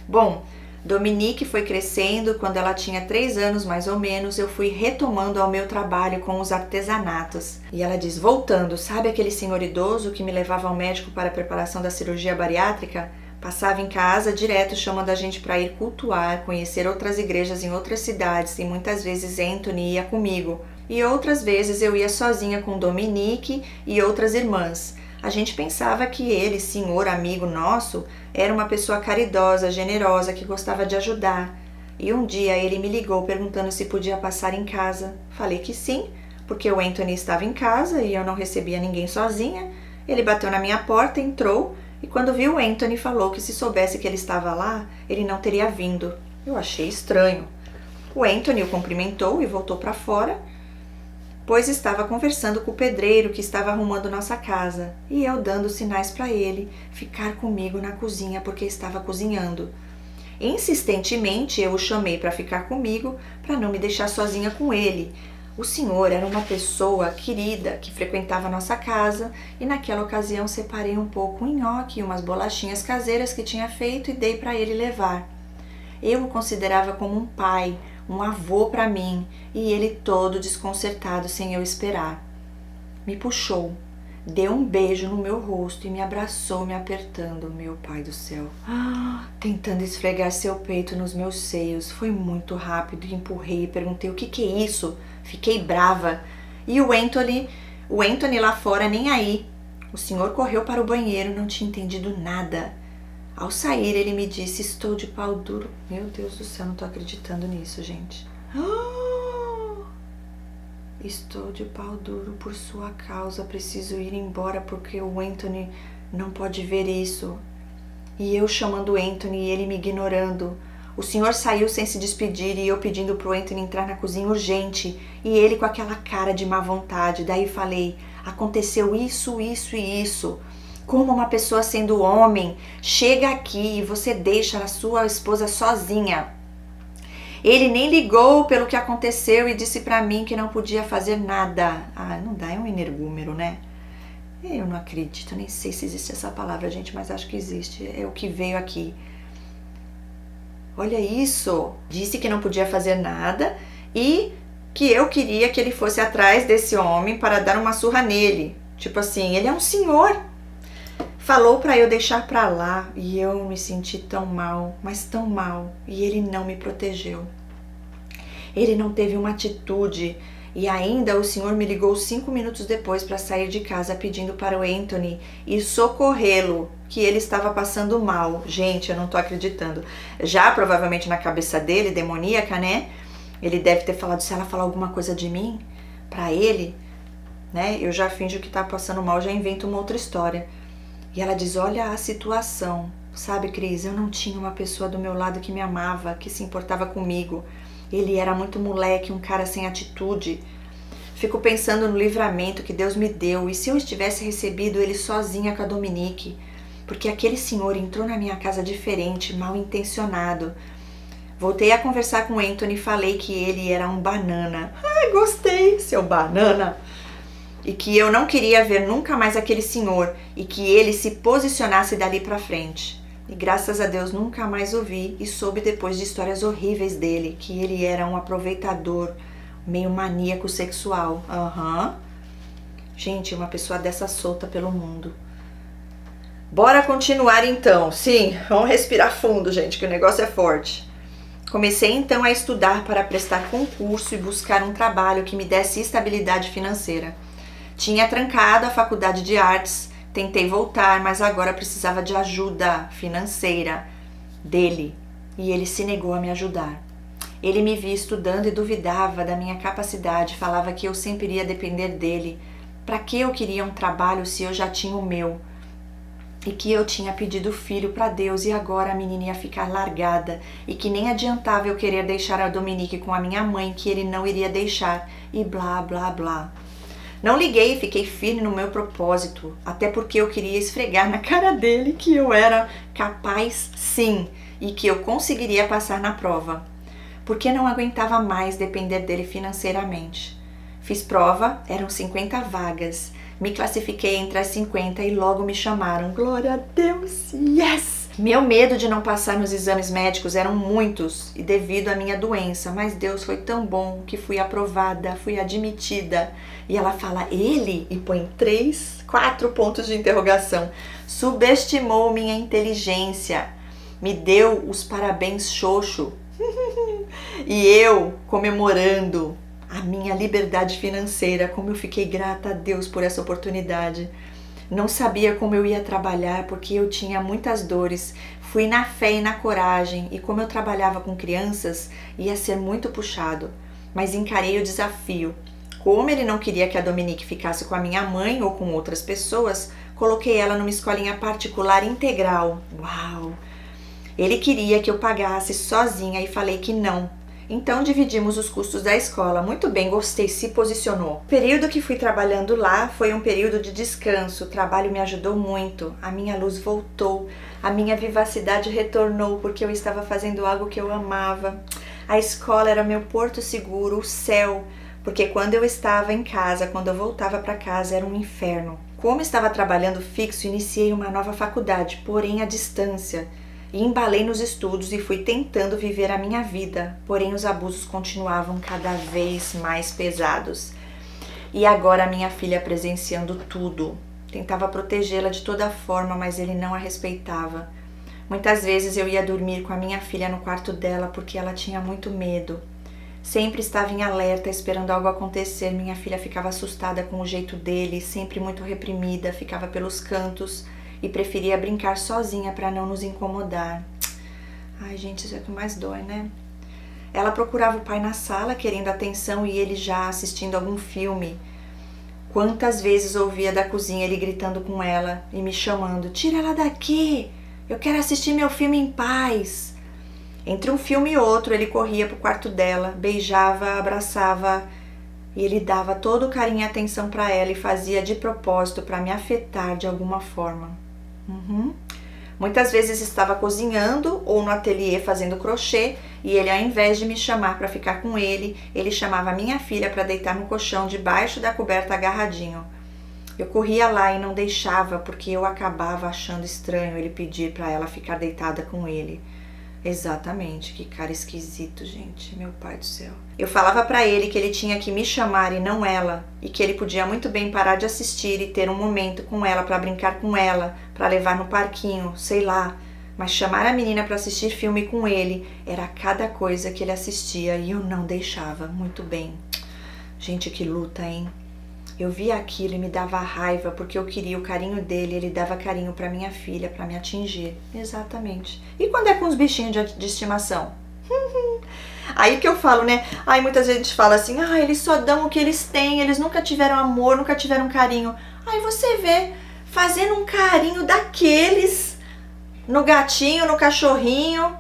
Bom, Dominique foi crescendo. Quando ela tinha 3 anos mais ou menos, eu fui retomando ao meu trabalho com os artesanatos. E ela diz: voltando, sabe aquele senhor idoso que me levava ao médico para a preparação da cirurgia bariátrica? Passava em casa direto chamando a gente para ir cultuar, conhecer outras igrejas em outras cidades e muitas vezes Anthony ia comigo. E outras vezes eu ia sozinha com Dominique e outras irmãs. A gente pensava que ele, senhor amigo nosso, era uma pessoa caridosa, generosa, que gostava de ajudar. E um dia ele me ligou perguntando se podia passar em casa. Falei que sim, porque o Anthony estava em casa e eu não recebia ninguém sozinha. Ele bateu na minha porta, entrou e quando viu o Anthony falou que se soubesse que ele estava lá, ele não teria vindo. Eu achei estranho. O Anthony o cumprimentou e voltou para fora, pois estava conversando com o pedreiro que estava arrumando nossa casa, e eu dando sinais para ele ficar comigo na cozinha porque estava cozinhando. Insistentemente eu o chamei para ficar comigo, para não me deixar sozinha com ele. O senhor era uma pessoa querida que frequentava nossa casa e naquela ocasião separei um pouco um nhoque e umas bolachinhas caseiras que tinha feito e dei para ele levar. Eu o considerava como um pai, um avô para mim, e ele todo desconcertado sem eu esperar. Me puxou, deu um beijo no meu rosto e me abraçou me apertando, meu pai do céu. Tentando esfregar seu peito nos meus seios. Foi muito rápido e empurrei e perguntei: o que é isso? Fiquei brava. E o Anthony lá fora nem aí. O senhor correu para o banheiro, não tinha entendido nada. Ao sair, ele me disse: estou de pau duro. Meu Deus do céu, não tô acreditando nisso, gente. Estou de pau duro por sua causa. Preciso ir embora porque o Anthony não pode ver isso. E eu chamando o Anthony e ele me ignorando. O senhor saiu sem se despedir e eu pedindo pro Anthony entrar na cozinha urgente. E ele com aquela cara de má vontade. Daí falei: aconteceu isso, isso e isso. Como uma pessoa sendo homem chega aqui e você deixa a sua esposa sozinha? Ele nem ligou pelo que aconteceu e disse pra mim que não podia fazer nada. Ah, não dá, é um energúmero, né? Eu não acredito, nem sei se existe essa palavra, gente, mas acho que existe. É o que veio aqui. Olha isso! Disse que não podia fazer nada e que eu queria que ele fosse atrás desse homem para dar uma surra nele. Tipo assim, ele é um senhor. Falou para eu deixar pra lá e eu me senti tão mal, mas tão mal, e ele não me protegeu. Ele não teve uma atitude e ainda o senhor me ligou 5 minutos depois para sair de casa pedindo para o Anthony ir socorrê-lo, que ele estava passando mal. Gente, eu não tô acreditando. Já provavelmente na cabeça dele, demoníaca, né? Ele deve ter falado: se ela falar alguma coisa de mim pra ele, né? Eu já finjo que tá passando mal, já invento uma outra história. E ela diz: olha a situação, sabe, Cris, eu não tinha uma pessoa do meu lado que me amava, que se importava comigo. Ele era muito moleque, um cara sem atitude. Fico pensando no livramento que Deus me deu e se eu tivesse recebido ele sozinha com a Dominique, porque aquele senhor entrou na minha casa diferente, mal intencionado. Voltei a conversar com o Anthony e falei que ele era um banana. Ai, gostei, seu banana! E que eu não queria ver nunca mais aquele senhor e que ele se posicionasse dali pra frente. E graças a Deus nunca mais ouvi e soube depois de histórias horríveis dele, que ele era um aproveitador, meio maníaco sexual. Gente, uma pessoa dessa solta pelo mundo. Bora continuar então. Sim, vamos respirar fundo, gente, que o negócio é forte. Comecei então a estudar para prestar concurso e buscar um trabalho que me desse estabilidade financeira. Tinha trancado a faculdade de artes, tentei voltar, mas agora precisava de ajuda financeira dele e ele se negou a me ajudar. Ele me via estudando e duvidava da minha capacidade, falava que eu sempre iria depender dele. Para que eu queria um trabalho se eu já tinha o meu? E que eu tinha pedido filho para Deus e agora a menina ia ficar largada e que nem adiantava eu querer deixar a Dominique com a minha mãe, que ele não iria deixar e blá blá blá. Não liguei e fiquei firme no meu propósito, até porque eu queria esfregar na cara dele que eu era capaz sim e que eu conseguiria passar na prova, porque não aguentava mais depender dele financeiramente. Fiz prova, eram 50 vagas, me classifiquei entre as 50 e logo me chamaram. Glória a Deus, yes! Meu medo de não passar nos exames médicos eram muitos e devido à minha doença, mas Deus foi tão bom que fui aprovada, fui admitida. E ela fala ele e põe 3, 4 pontos de interrogação. Subestimou minha inteligência, me deu os parabéns xoxo. E eu comemorando a minha liberdade financeira, como eu fiquei grata a Deus por essa oportunidade. Não sabia como eu ia trabalhar porque eu tinha muitas dores. Fui na fé e na coragem e como eu trabalhava com crianças, ia ser muito puxado. Mas encarei o desafio. Como ele não queria que a Dominique ficasse com a minha mãe ou com outras pessoas, coloquei ela numa escolinha particular integral. Uau! Ele queria que eu pagasse sozinha e falei que não. Então dividimos os custos da escola. Muito bem, gostei, se posicionou. O período que fui trabalhando lá foi um período de descanso. O trabalho me ajudou muito. A minha luz voltou. A minha vivacidade retornou porque eu estava fazendo algo que eu amava. A escola era meu porto seguro, o céu. Porque quando eu estava em casa, quando eu voltava para casa, era um inferno. Como estava trabalhando fixo, iniciei uma nova faculdade, porém à distância. E embalei nos estudos e fui tentando viver a minha vida, porém os abusos continuavam cada vez mais pesados. E agora minha filha presenciando tudo. Tentava protegê-la de toda forma, mas ele não a respeitava. Muitas vezes eu ia dormir com a minha filha no quarto dela porque ela tinha muito medo. Sempre estava em alerta, esperando algo acontecer. Minha filha ficava assustada com o jeito dele, sempre muito reprimida, ficava pelos cantos. e preferia brincar sozinha para não nos incomodar. Ai, gente, isso é o que mais dói, né? Ela procurava o pai na sala, querendo atenção, e ele já assistindo algum filme. Quantas vezes ouvia da cozinha ele gritando com ela e me chamando: tira ela daqui, eu quero assistir meu filme em paz. Entre um filme e outro, ele corria pro quarto dela, beijava, abraçava, e ele dava todo o carinho e atenção para ela e fazia de propósito para me afetar de alguma forma. Muitas vezes estava cozinhando ou no ateliê fazendo crochê e ele, ao invés de me chamar para ficar com ele, ele chamava a minha filha para deitar no colchão debaixo da coberta agarradinho. Eu corria lá e não deixava porque eu acabava achando estranho ele pedir para ela ficar deitada com ele. Exatamente, que cara esquisito, gente, meu pai do céu. Eu falava pra ele que ele tinha que me chamar e não ela, e que ele podia muito bem parar de assistir e ter um momento com ela pra brincar com ela, pra levar no parquinho, sei lá. Mas chamar a menina pra assistir filme com ele era cada coisa que ele assistia e eu não deixava. Muito bem. Gente, que luta, hein? Eu via aquilo e me dava raiva porque eu queria o carinho dele e ele dava carinho pra minha filha, pra me atingir. Exatamente. E quando é com os bichinhos de estimação? Aí que eu falo, né? Aí muitas vezes a gente fala assim, eles só dão o que eles têm, eles nunca tiveram amor, nunca tiveram carinho. Aí você vê fazendo um carinho daqueles no gatinho, no cachorrinho.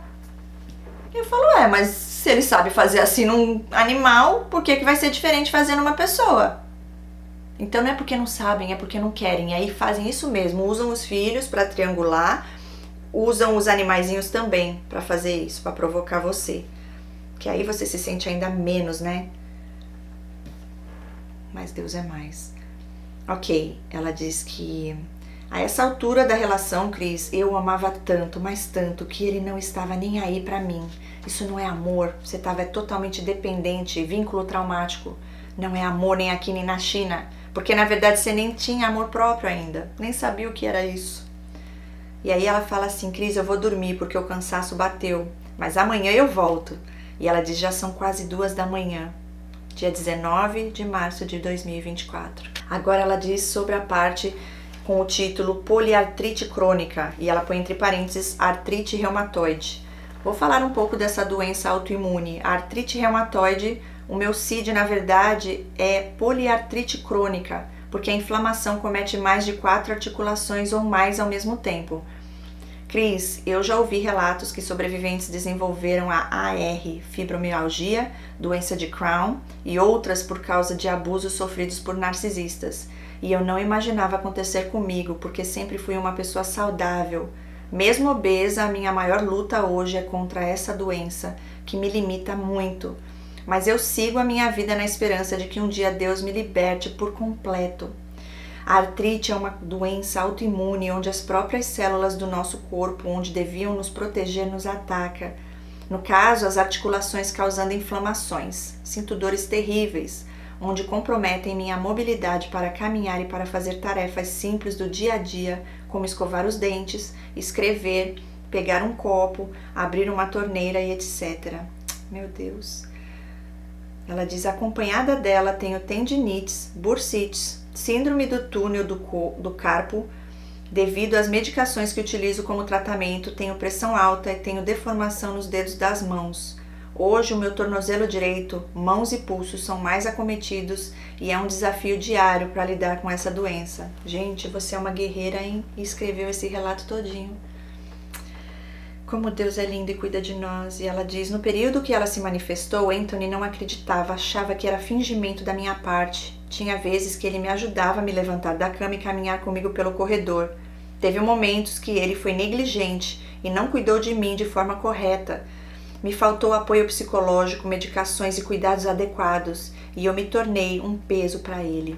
Eu falo, mas se ele sabe fazer assim num animal, por que vai ser diferente fazer numa pessoa? Então não é porque não sabem, é porque não querem. E aí fazem isso mesmo, usam os filhos para triangular, usam os animaizinhos também para fazer isso, para provocar você. Que aí você se sente ainda menos, né? Mas Deus é mais. Ok, ela diz que a essa altura da relação, Cris, eu o amava tanto, mas tanto, que ele não estava nem aí pra mim. Isso não é amor, você estava totalmente dependente, vínculo traumático. Não é amor nem aqui nem na China, porque na verdade você nem tinha amor próprio ainda, nem sabia o que era isso. E aí ela fala assim, Cris, eu vou dormir porque o cansaço bateu, mas amanhã eu volto. E ela diz, já são quase 2 da manhã, dia 19 de março de 2024. Agora ela diz sobre a parte com o título poliartrite crônica, e ela põe entre parênteses artrite reumatoide. Vou falar um pouco dessa doença autoimune. A artrite reumatoide, o meu CID, na verdade, é poliartrite crônica, porque a inflamação comete mais de 4 articulações ou mais ao mesmo tempo. Cris, eu já ouvi relatos que sobreviventes desenvolveram a AR, fibromialgia, doença de Crohn e outras por causa de abusos sofridos por narcisistas. E eu não imaginava acontecer comigo, porque sempre fui uma pessoa saudável. Mesmo obesa, a minha maior luta hoje é contra essa doença, que me limita muito. Mas eu sigo a minha vida na esperança de que um dia Deus me liberte por completo. A artrite é uma doença autoimune onde as próprias células do nosso corpo, onde deviam nos proteger, nos ataca. No caso, as articulações causando inflamações. Sinto dores terríveis, onde comprometem minha mobilidade para caminhar e para fazer tarefas simples do dia a dia, como escovar os dentes, escrever, pegar um copo, abrir uma torneira e etc. Meu Deus. Ela diz, acompanhada dela, tenho tendinites, bursites, síndrome do túnel do carpo, devido às medicações que utilizo como tratamento, tenho pressão alta e tenho deformação nos dedos das mãos. Hoje o meu tornozelo direito, mãos e pulsos são mais acometidos e é um desafio diário para lidar com essa doença. Gente, você é uma guerreira, hein? E escreveu esse relato todinho. Como Deus é lindo e cuida de nós. E ela diz, no período que ela se manifestou, Anthony não acreditava, achava que era fingimento da minha parte. Tinha vezes que ele me ajudava a me levantar da cama e caminhar comigo pelo corredor. Teve momentos que ele foi negligente e não cuidou de mim de forma correta. Me faltou apoio psicológico, medicações e cuidados adequados, e eu me tornei um peso para ele.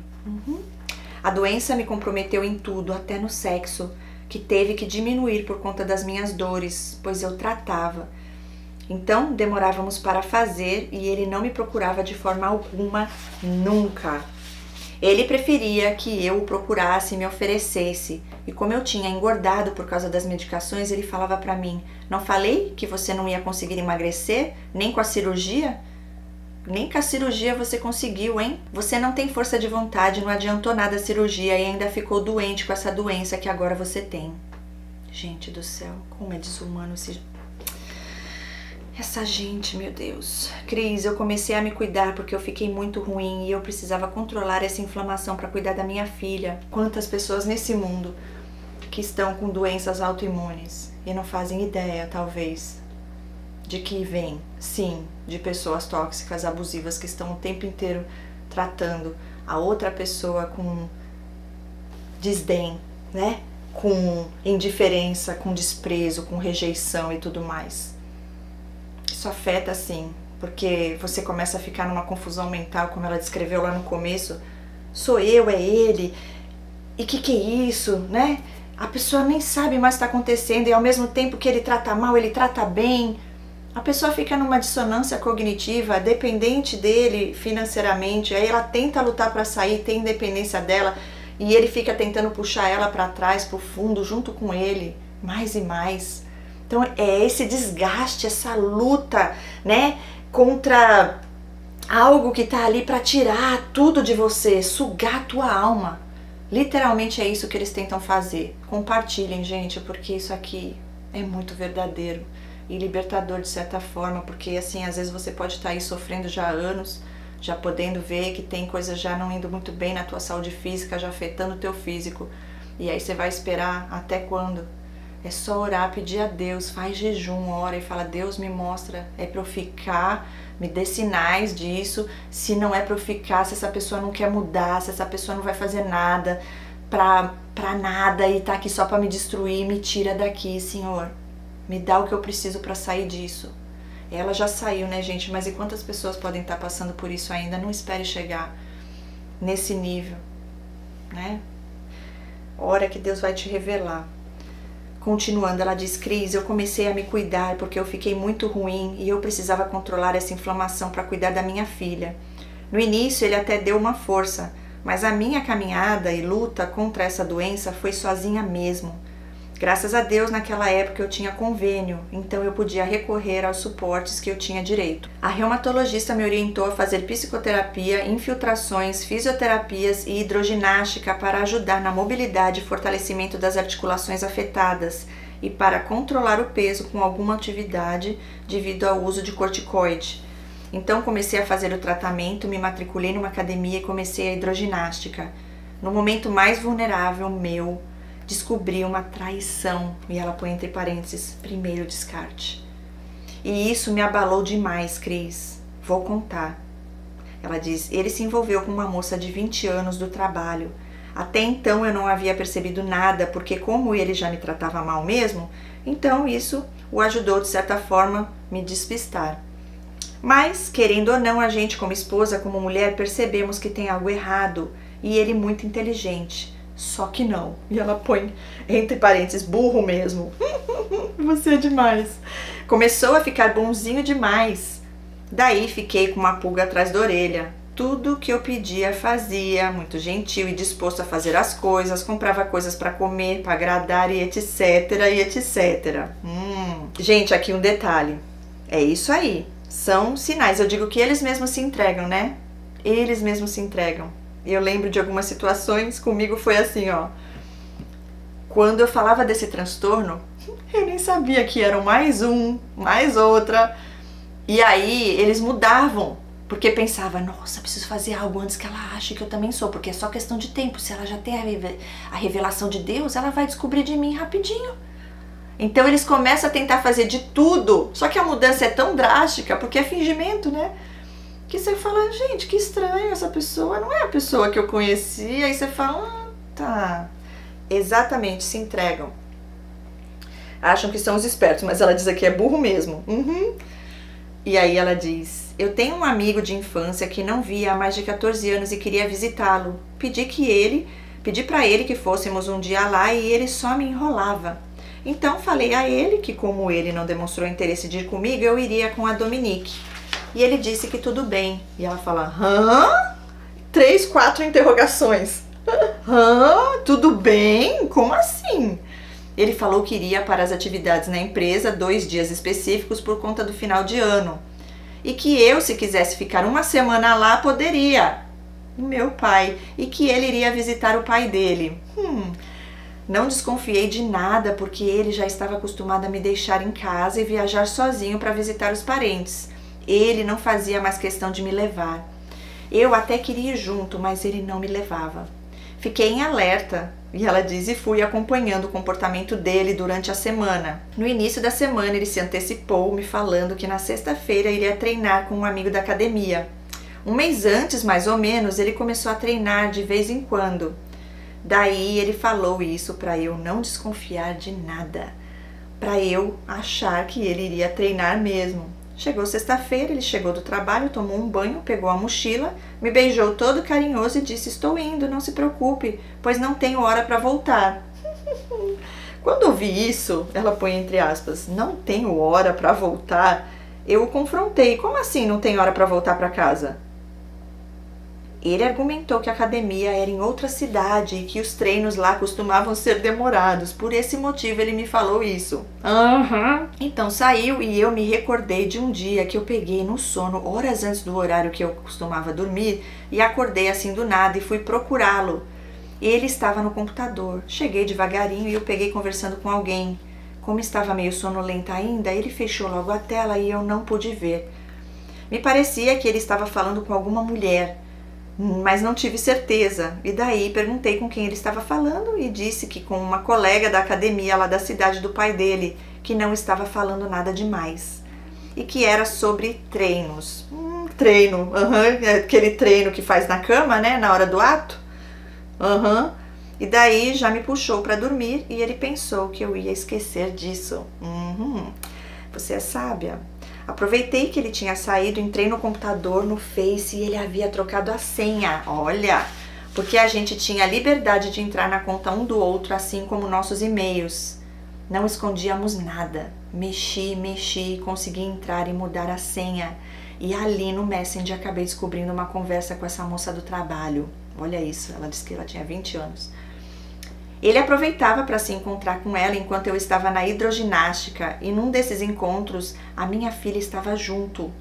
A doença me comprometeu em tudo, até no sexo, que teve que diminuir por conta das minhas dores, pois eu tratava. Então, demorávamos para fazer e ele não me procurava de forma alguma, nunca. Ele preferia que eu o procurasse e me oferecesse. E como eu tinha engordado por causa das medicações, ele falava para mim, não falei que você não ia conseguir emagrecer, nem com a cirurgia? Nem com a cirurgia você conseguiu, hein? Você não tem força de vontade, não adiantou nada a cirurgia e ainda ficou doente com essa doença que agora você tem. Gente do céu, como é desumano essa gente, meu Deus. Cris, eu comecei a me cuidar porque eu fiquei muito ruim e eu precisava controlar essa inflamação para cuidar da minha filha. Quantas pessoas nesse mundo que estão com doenças autoimunes e não fazem ideia, talvez, de que vem, sim, de pessoas tóxicas, abusivas, que estão o tempo inteiro tratando a outra pessoa com desdém, né? Com indiferença, com desprezo, com rejeição e tudo mais. Isso afeta, sim, porque você começa a ficar numa confusão mental, como ela descreveu lá no começo. Sou eu, é ele, e que é isso, né? A pessoa nem sabe mais o que está acontecendo e ao mesmo tempo que ele trata mal, ele trata bem. A pessoa fica numa dissonância cognitiva, dependente dele financeiramente, aí ela tenta lutar para sair, tem independência dela, e ele fica tentando puxar ela para trás, para o fundo, junto com ele, mais e mais. Então é esse desgaste, essa luta, né, contra algo que tá ali para tirar tudo de você, sugar a tua alma. Literalmente é isso que eles tentam fazer. Compartilhem, gente, porque isso aqui é muito verdadeiro e libertador de certa forma, porque assim, às vezes você pode estar aí sofrendo já há anos, já podendo ver que tem coisas já não indo muito bem na tua saúde física, já afetando o teu físico. E aí você vai esperar até quando? É só orar, pedir a Deus, faz jejum, ora e fala, Deus me mostra, é pra eu ficar, me dê sinais disso, se não é pra eu ficar, se essa pessoa não quer mudar, se essa pessoa não vai fazer nada pra nada e tá aqui só pra me destruir, me tira daqui, Senhor. Me dá o que eu preciso pra sair disso. Ela já saiu, né, gente? Mas e quantas pessoas podem estar passando por isso ainda? Não espere chegar nesse nível, né? Ora que Deus vai te revelar. Continuando, ela diz, Cris, eu comecei a me cuidar porque eu fiquei muito ruim e eu precisava controlar essa inflamação para cuidar da minha filha. No início ele até deu uma força, mas a minha caminhada e luta contra essa doença foi sozinha mesmo. Graças a Deus, naquela época eu tinha convênio, então eu podia recorrer aos suportes que eu tinha direito. A reumatologista me orientou a fazer psicoterapia, infiltrações, fisioterapias e hidroginástica para ajudar na mobilidade e fortalecimento das articulações afetadas e para controlar o peso com alguma atividade devido ao uso de corticoide. Então comecei a fazer o tratamento, me matriculei numa academia e comecei a hidroginástica. No momento mais vulnerável meu, descobri uma traição, e ela põe entre parênteses, primeiro descarte. E isso me abalou demais, Cris. Vou contar. Ela diz, ele se envolveu com uma moça de 20 anos do trabalho. Até então eu não havia percebido nada, porque como ele já me tratava mal mesmo, então isso o ajudou de certa forma me despistar. Mas, querendo ou não, a gente como esposa, como mulher, percebemos que tem algo errado, e ele muito inteligente. Só que não. E ela põe entre parênteses, burro mesmo. Você é demais. Começou a ficar bonzinho demais. Daí fiquei com uma pulga atrás da orelha. Tudo que eu pedia fazia, muito gentil e disposto a fazer as coisas, comprava coisas para comer, para agradar e etc, e etc. Gente, aqui um detalhe. É isso aí. São sinais. Eu digo que eles mesmos se entregam, né? Eles mesmos se entregam. Eu lembro de algumas situações, comigo foi assim, ó. Quando eu falava desse transtorno, eu nem sabia que eram mais um, mais outra. E aí eles mudavam, porque pensava, nossa, preciso fazer algo antes que ela ache que eu também sou, porque é só questão de tempo. Se ela já tem a revelação de Deus, ela vai descobrir de mim rapidinho. Então eles começam a tentar fazer de tudo, só que a mudança é tão drástica, porque é fingimento, né? Que você fala, gente, que estranho, essa pessoa não é a pessoa que eu conheci. Aí você fala, tá. Exatamente, se entregam. Acham que são os espertos, mas ela diz aqui, é burro mesmo. E aí ela diz, eu tenho um amigo de infância que não via há mais de 14 anos e queria visitá-lo. Pedi pra ele que fôssemos um dia lá e ele só me enrolava. Então falei a ele que como ele não demonstrou interesse de ir comigo, eu iria com a Dominique. E ele disse que tudo bem. E ela fala, 3, 4 interrogações. Tudo bem? Como assim? Ele falou que iria para as atividades na empresa 2 dias específicos por conta do final de ano. e que eu, se quisesse ficar uma semana lá, poderia. Meu pai, e que ele iria visitar o pai dele. Não desconfiei de nada, porque ele já estava acostumado a me deixar em casa e viajar sozinho para visitar os parentes. Ele não fazia mais questão de me levar. Eu até queria ir junto, mas ele não me levava. Fiquei em alerta, e ela diz, e fui acompanhando o comportamento dele durante a semana. No início da semana, ele se antecipou, me falando que na sexta-feira iria treinar com um amigo da academia. Um mês antes, mais ou menos, ele começou a treinar de vez em quando. Daí ele falou isso para eu não desconfiar de nada, para eu achar que ele iria treinar mesmo. Chegou sexta-feira, ele chegou do trabalho, tomou um banho, pegou a mochila, me beijou todo carinhoso e disse, estou indo, não se preocupe, pois não tenho hora para voltar. Quando ouvi isso, ela põe entre aspas, não tenho hora para voltar, eu o confrontei, como assim não tem hora para voltar para casa? Ele argumentou que a academia era em outra cidade e que os treinos lá costumavam ser demorados. Por esse motivo ele me falou isso. Então saiu e eu me recordei de um dia que eu peguei no sono horas antes do horário que eu costumava dormir e acordei assim do nada e fui procurá-lo. Ele estava no computador. Cheguei devagarinho e eu peguei conversando com alguém. Como estava meio sonolenta ainda, ele fechou logo a tela e eu não pude ver. Me parecia que ele estava falando com alguma mulher, mas não tive certeza, e daí perguntei com quem ele estava falando e disse que com uma colega da academia lá da cidade do pai dele, que não estava falando nada demais e que era sobre treinos. Treino, aquele treino que faz na cama, né, na hora do ato. E daí já me puxou para dormir e ele pensou que eu ia esquecer disso. Você é sábia. Aproveitei que ele tinha saído, entrei no computador, no Face, e ele havia trocado a senha. Olha, porque a gente tinha a liberdade de entrar na conta um do outro, assim como nossos e-mails. Não escondíamos nada. Mexi, consegui entrar e mudar a senha. E ali no Messenger acabei descobrindo uma conversa com essa moça do trabalho. Olha isso, ela disse que ela tinha 20 anos. Ele aproveitava para se encontrar com ela enquanto eu estava na hidroginástica e num desses encontros a minha filha estava junto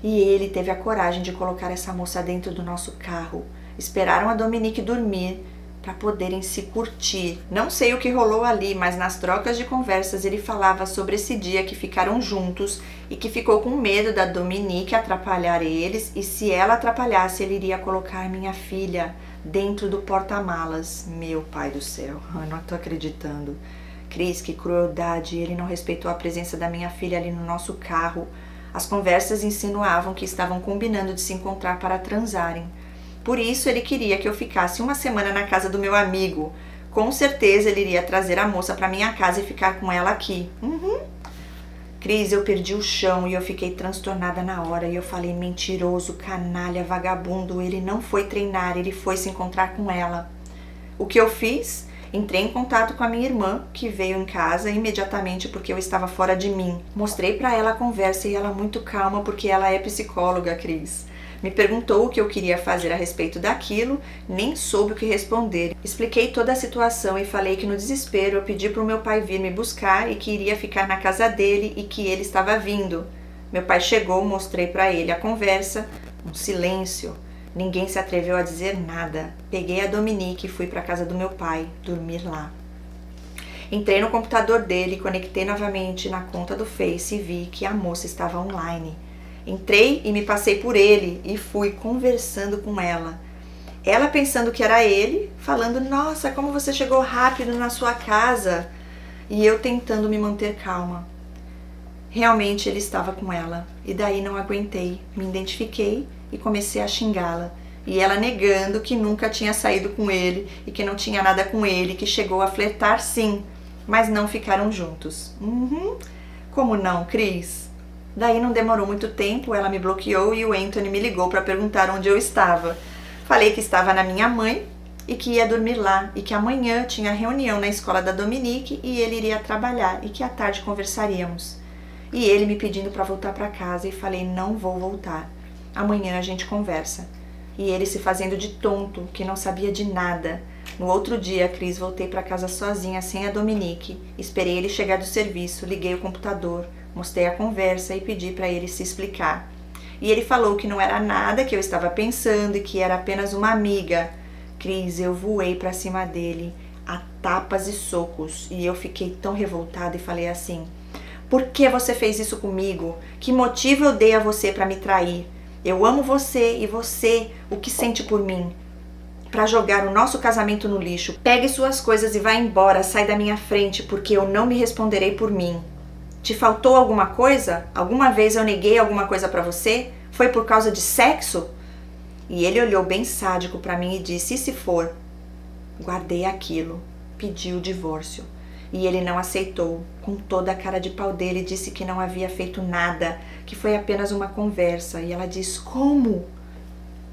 e ele teve a coragem de colocar essa moça dentro do nosso carro. Esperaram a Dominique dormir para poderem se curtir. Não sei o que rolou ali, mas nas trocas de conversas ele falava sobre esse dia que ficaram juntos e que ficou com medo da Dominique atrapalhar eles e se ela atrapalhasse ele iria colocar minha filha dentro do porta-malas. Meu pai do céu, eu não tô acreditando. Cris, que crueldade, ele não respeitou a presença da minha filha ali no nosso carro. As conversas insinuavam que estavam combinando de se encontrar para transarem. Por isso ele queria que eu ficasse uma semana na casa do meu amigo. Com certeza ele iria trazer a moça para minha casa e ficar com ela aqui. Cris, eu perdi o chão e eu fiquei transtornada na hora e eu falei, mentiroso, canalha, vagabundo, ele não foi treinar, ele foi se encontrar com ela. O que eu fiz? Entrei em contato com a minha irmã, que veio em casa imediatamente porque eu estava fora de mim. Mostrei para ela a conversa e ela muito calma porque ela é psicóloga, Cris. Me perguntou o que eu queria fazer a respeito daquilo, nem soube o que responder. Expliquei toda a situação e falei que no desespero eu pedi para o meu pai vir me buscar e que iria ficar na casa dele e que ele estava vindo. Meu pai chegou, mostrei para ele a conversa, um silêncio. Ninguém se atreveu a dizer nada. Peguei a Dominique e fui para a casa do meu pai, dormir lá. Entrei no computador dele, conectei novamente na conta do Face e vi que a moça estava online. Entrei e me passei por ele e fui conversando com ela. Ela pensando que era ele, falando, nossa, como você chegou rápido na sua casa. E eu tentando me manter calma. Realmente ele estava com ela. E daí não aguentei, me identifiquei e comecei a xingá-la. E ela negando que nunca tinha saído com ele e que não tinha nada com ele, que chegou a flertar sim, mas não ficaram juntos. Como não, Cris? Daí não demorou muito tempo, ela me bloqueou e o Anthony me ligou para perguntar onde eu estava. Falei que estava na minha mãe e que ia dormir lá e que amanhã tinha reunião na escola da Dominique e ele iria trabalhar e que à tarde conversaríamos. E ele me pedindo para voltar para casa e falei, não vou voltar. Amanhã a gente conversa. E ele se fazendo de tonto, que não sabia de nada. No outro dia, Cris, voltei para casa sozinha, sem a Dominique. Esperei ele chegar do serviço, liguei o computador, mostrei a conversa e pedi para ele se explicar. E ele falou que não era nada que eu estava pensando e que era apenas uma amiga. Cris, eu voei pra cima dele, a tapas e socos, e eu fiquei tão revoltada e falei assim: por que você fez isso comigo? Que motivo eu dei a você pra me trair? Eu amo você e você, o que sente por mim? Pra jogar o nosso casamento no lixo. Pegue suas coisas e vá embora, sai da minha frente, porque eu não me responderei por mim. Te faltou alguma coisa? Alguma vez eu neguei alguma coisa pra você? Foi por causa de sexo? E ele olhou bem sádico pra mim e disse: e se for? Guardei aquilo, pedi o divórcio. E ele não aceitou. Com toda a cara de pau dele, disse que não havia feito nada, que foi apenas uma conversa. E ela diz: como?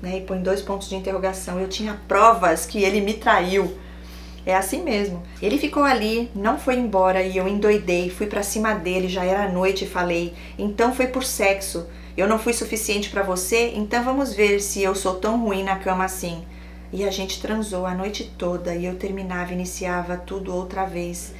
E põe 2 pontos de interrogação. Eu tinha provas que ele me traiu. É assim mesmo. Ele ficou ali, não foi embora e eu endoidei, fui pra cima dele, já era noite e falei: então foi por sexo. Eu não fui suficiente pra você, então vamos ver se eu sou tão ruim na cama assim. E a gente transou a noite toda e eu terminava e iniciava tudo outra vez.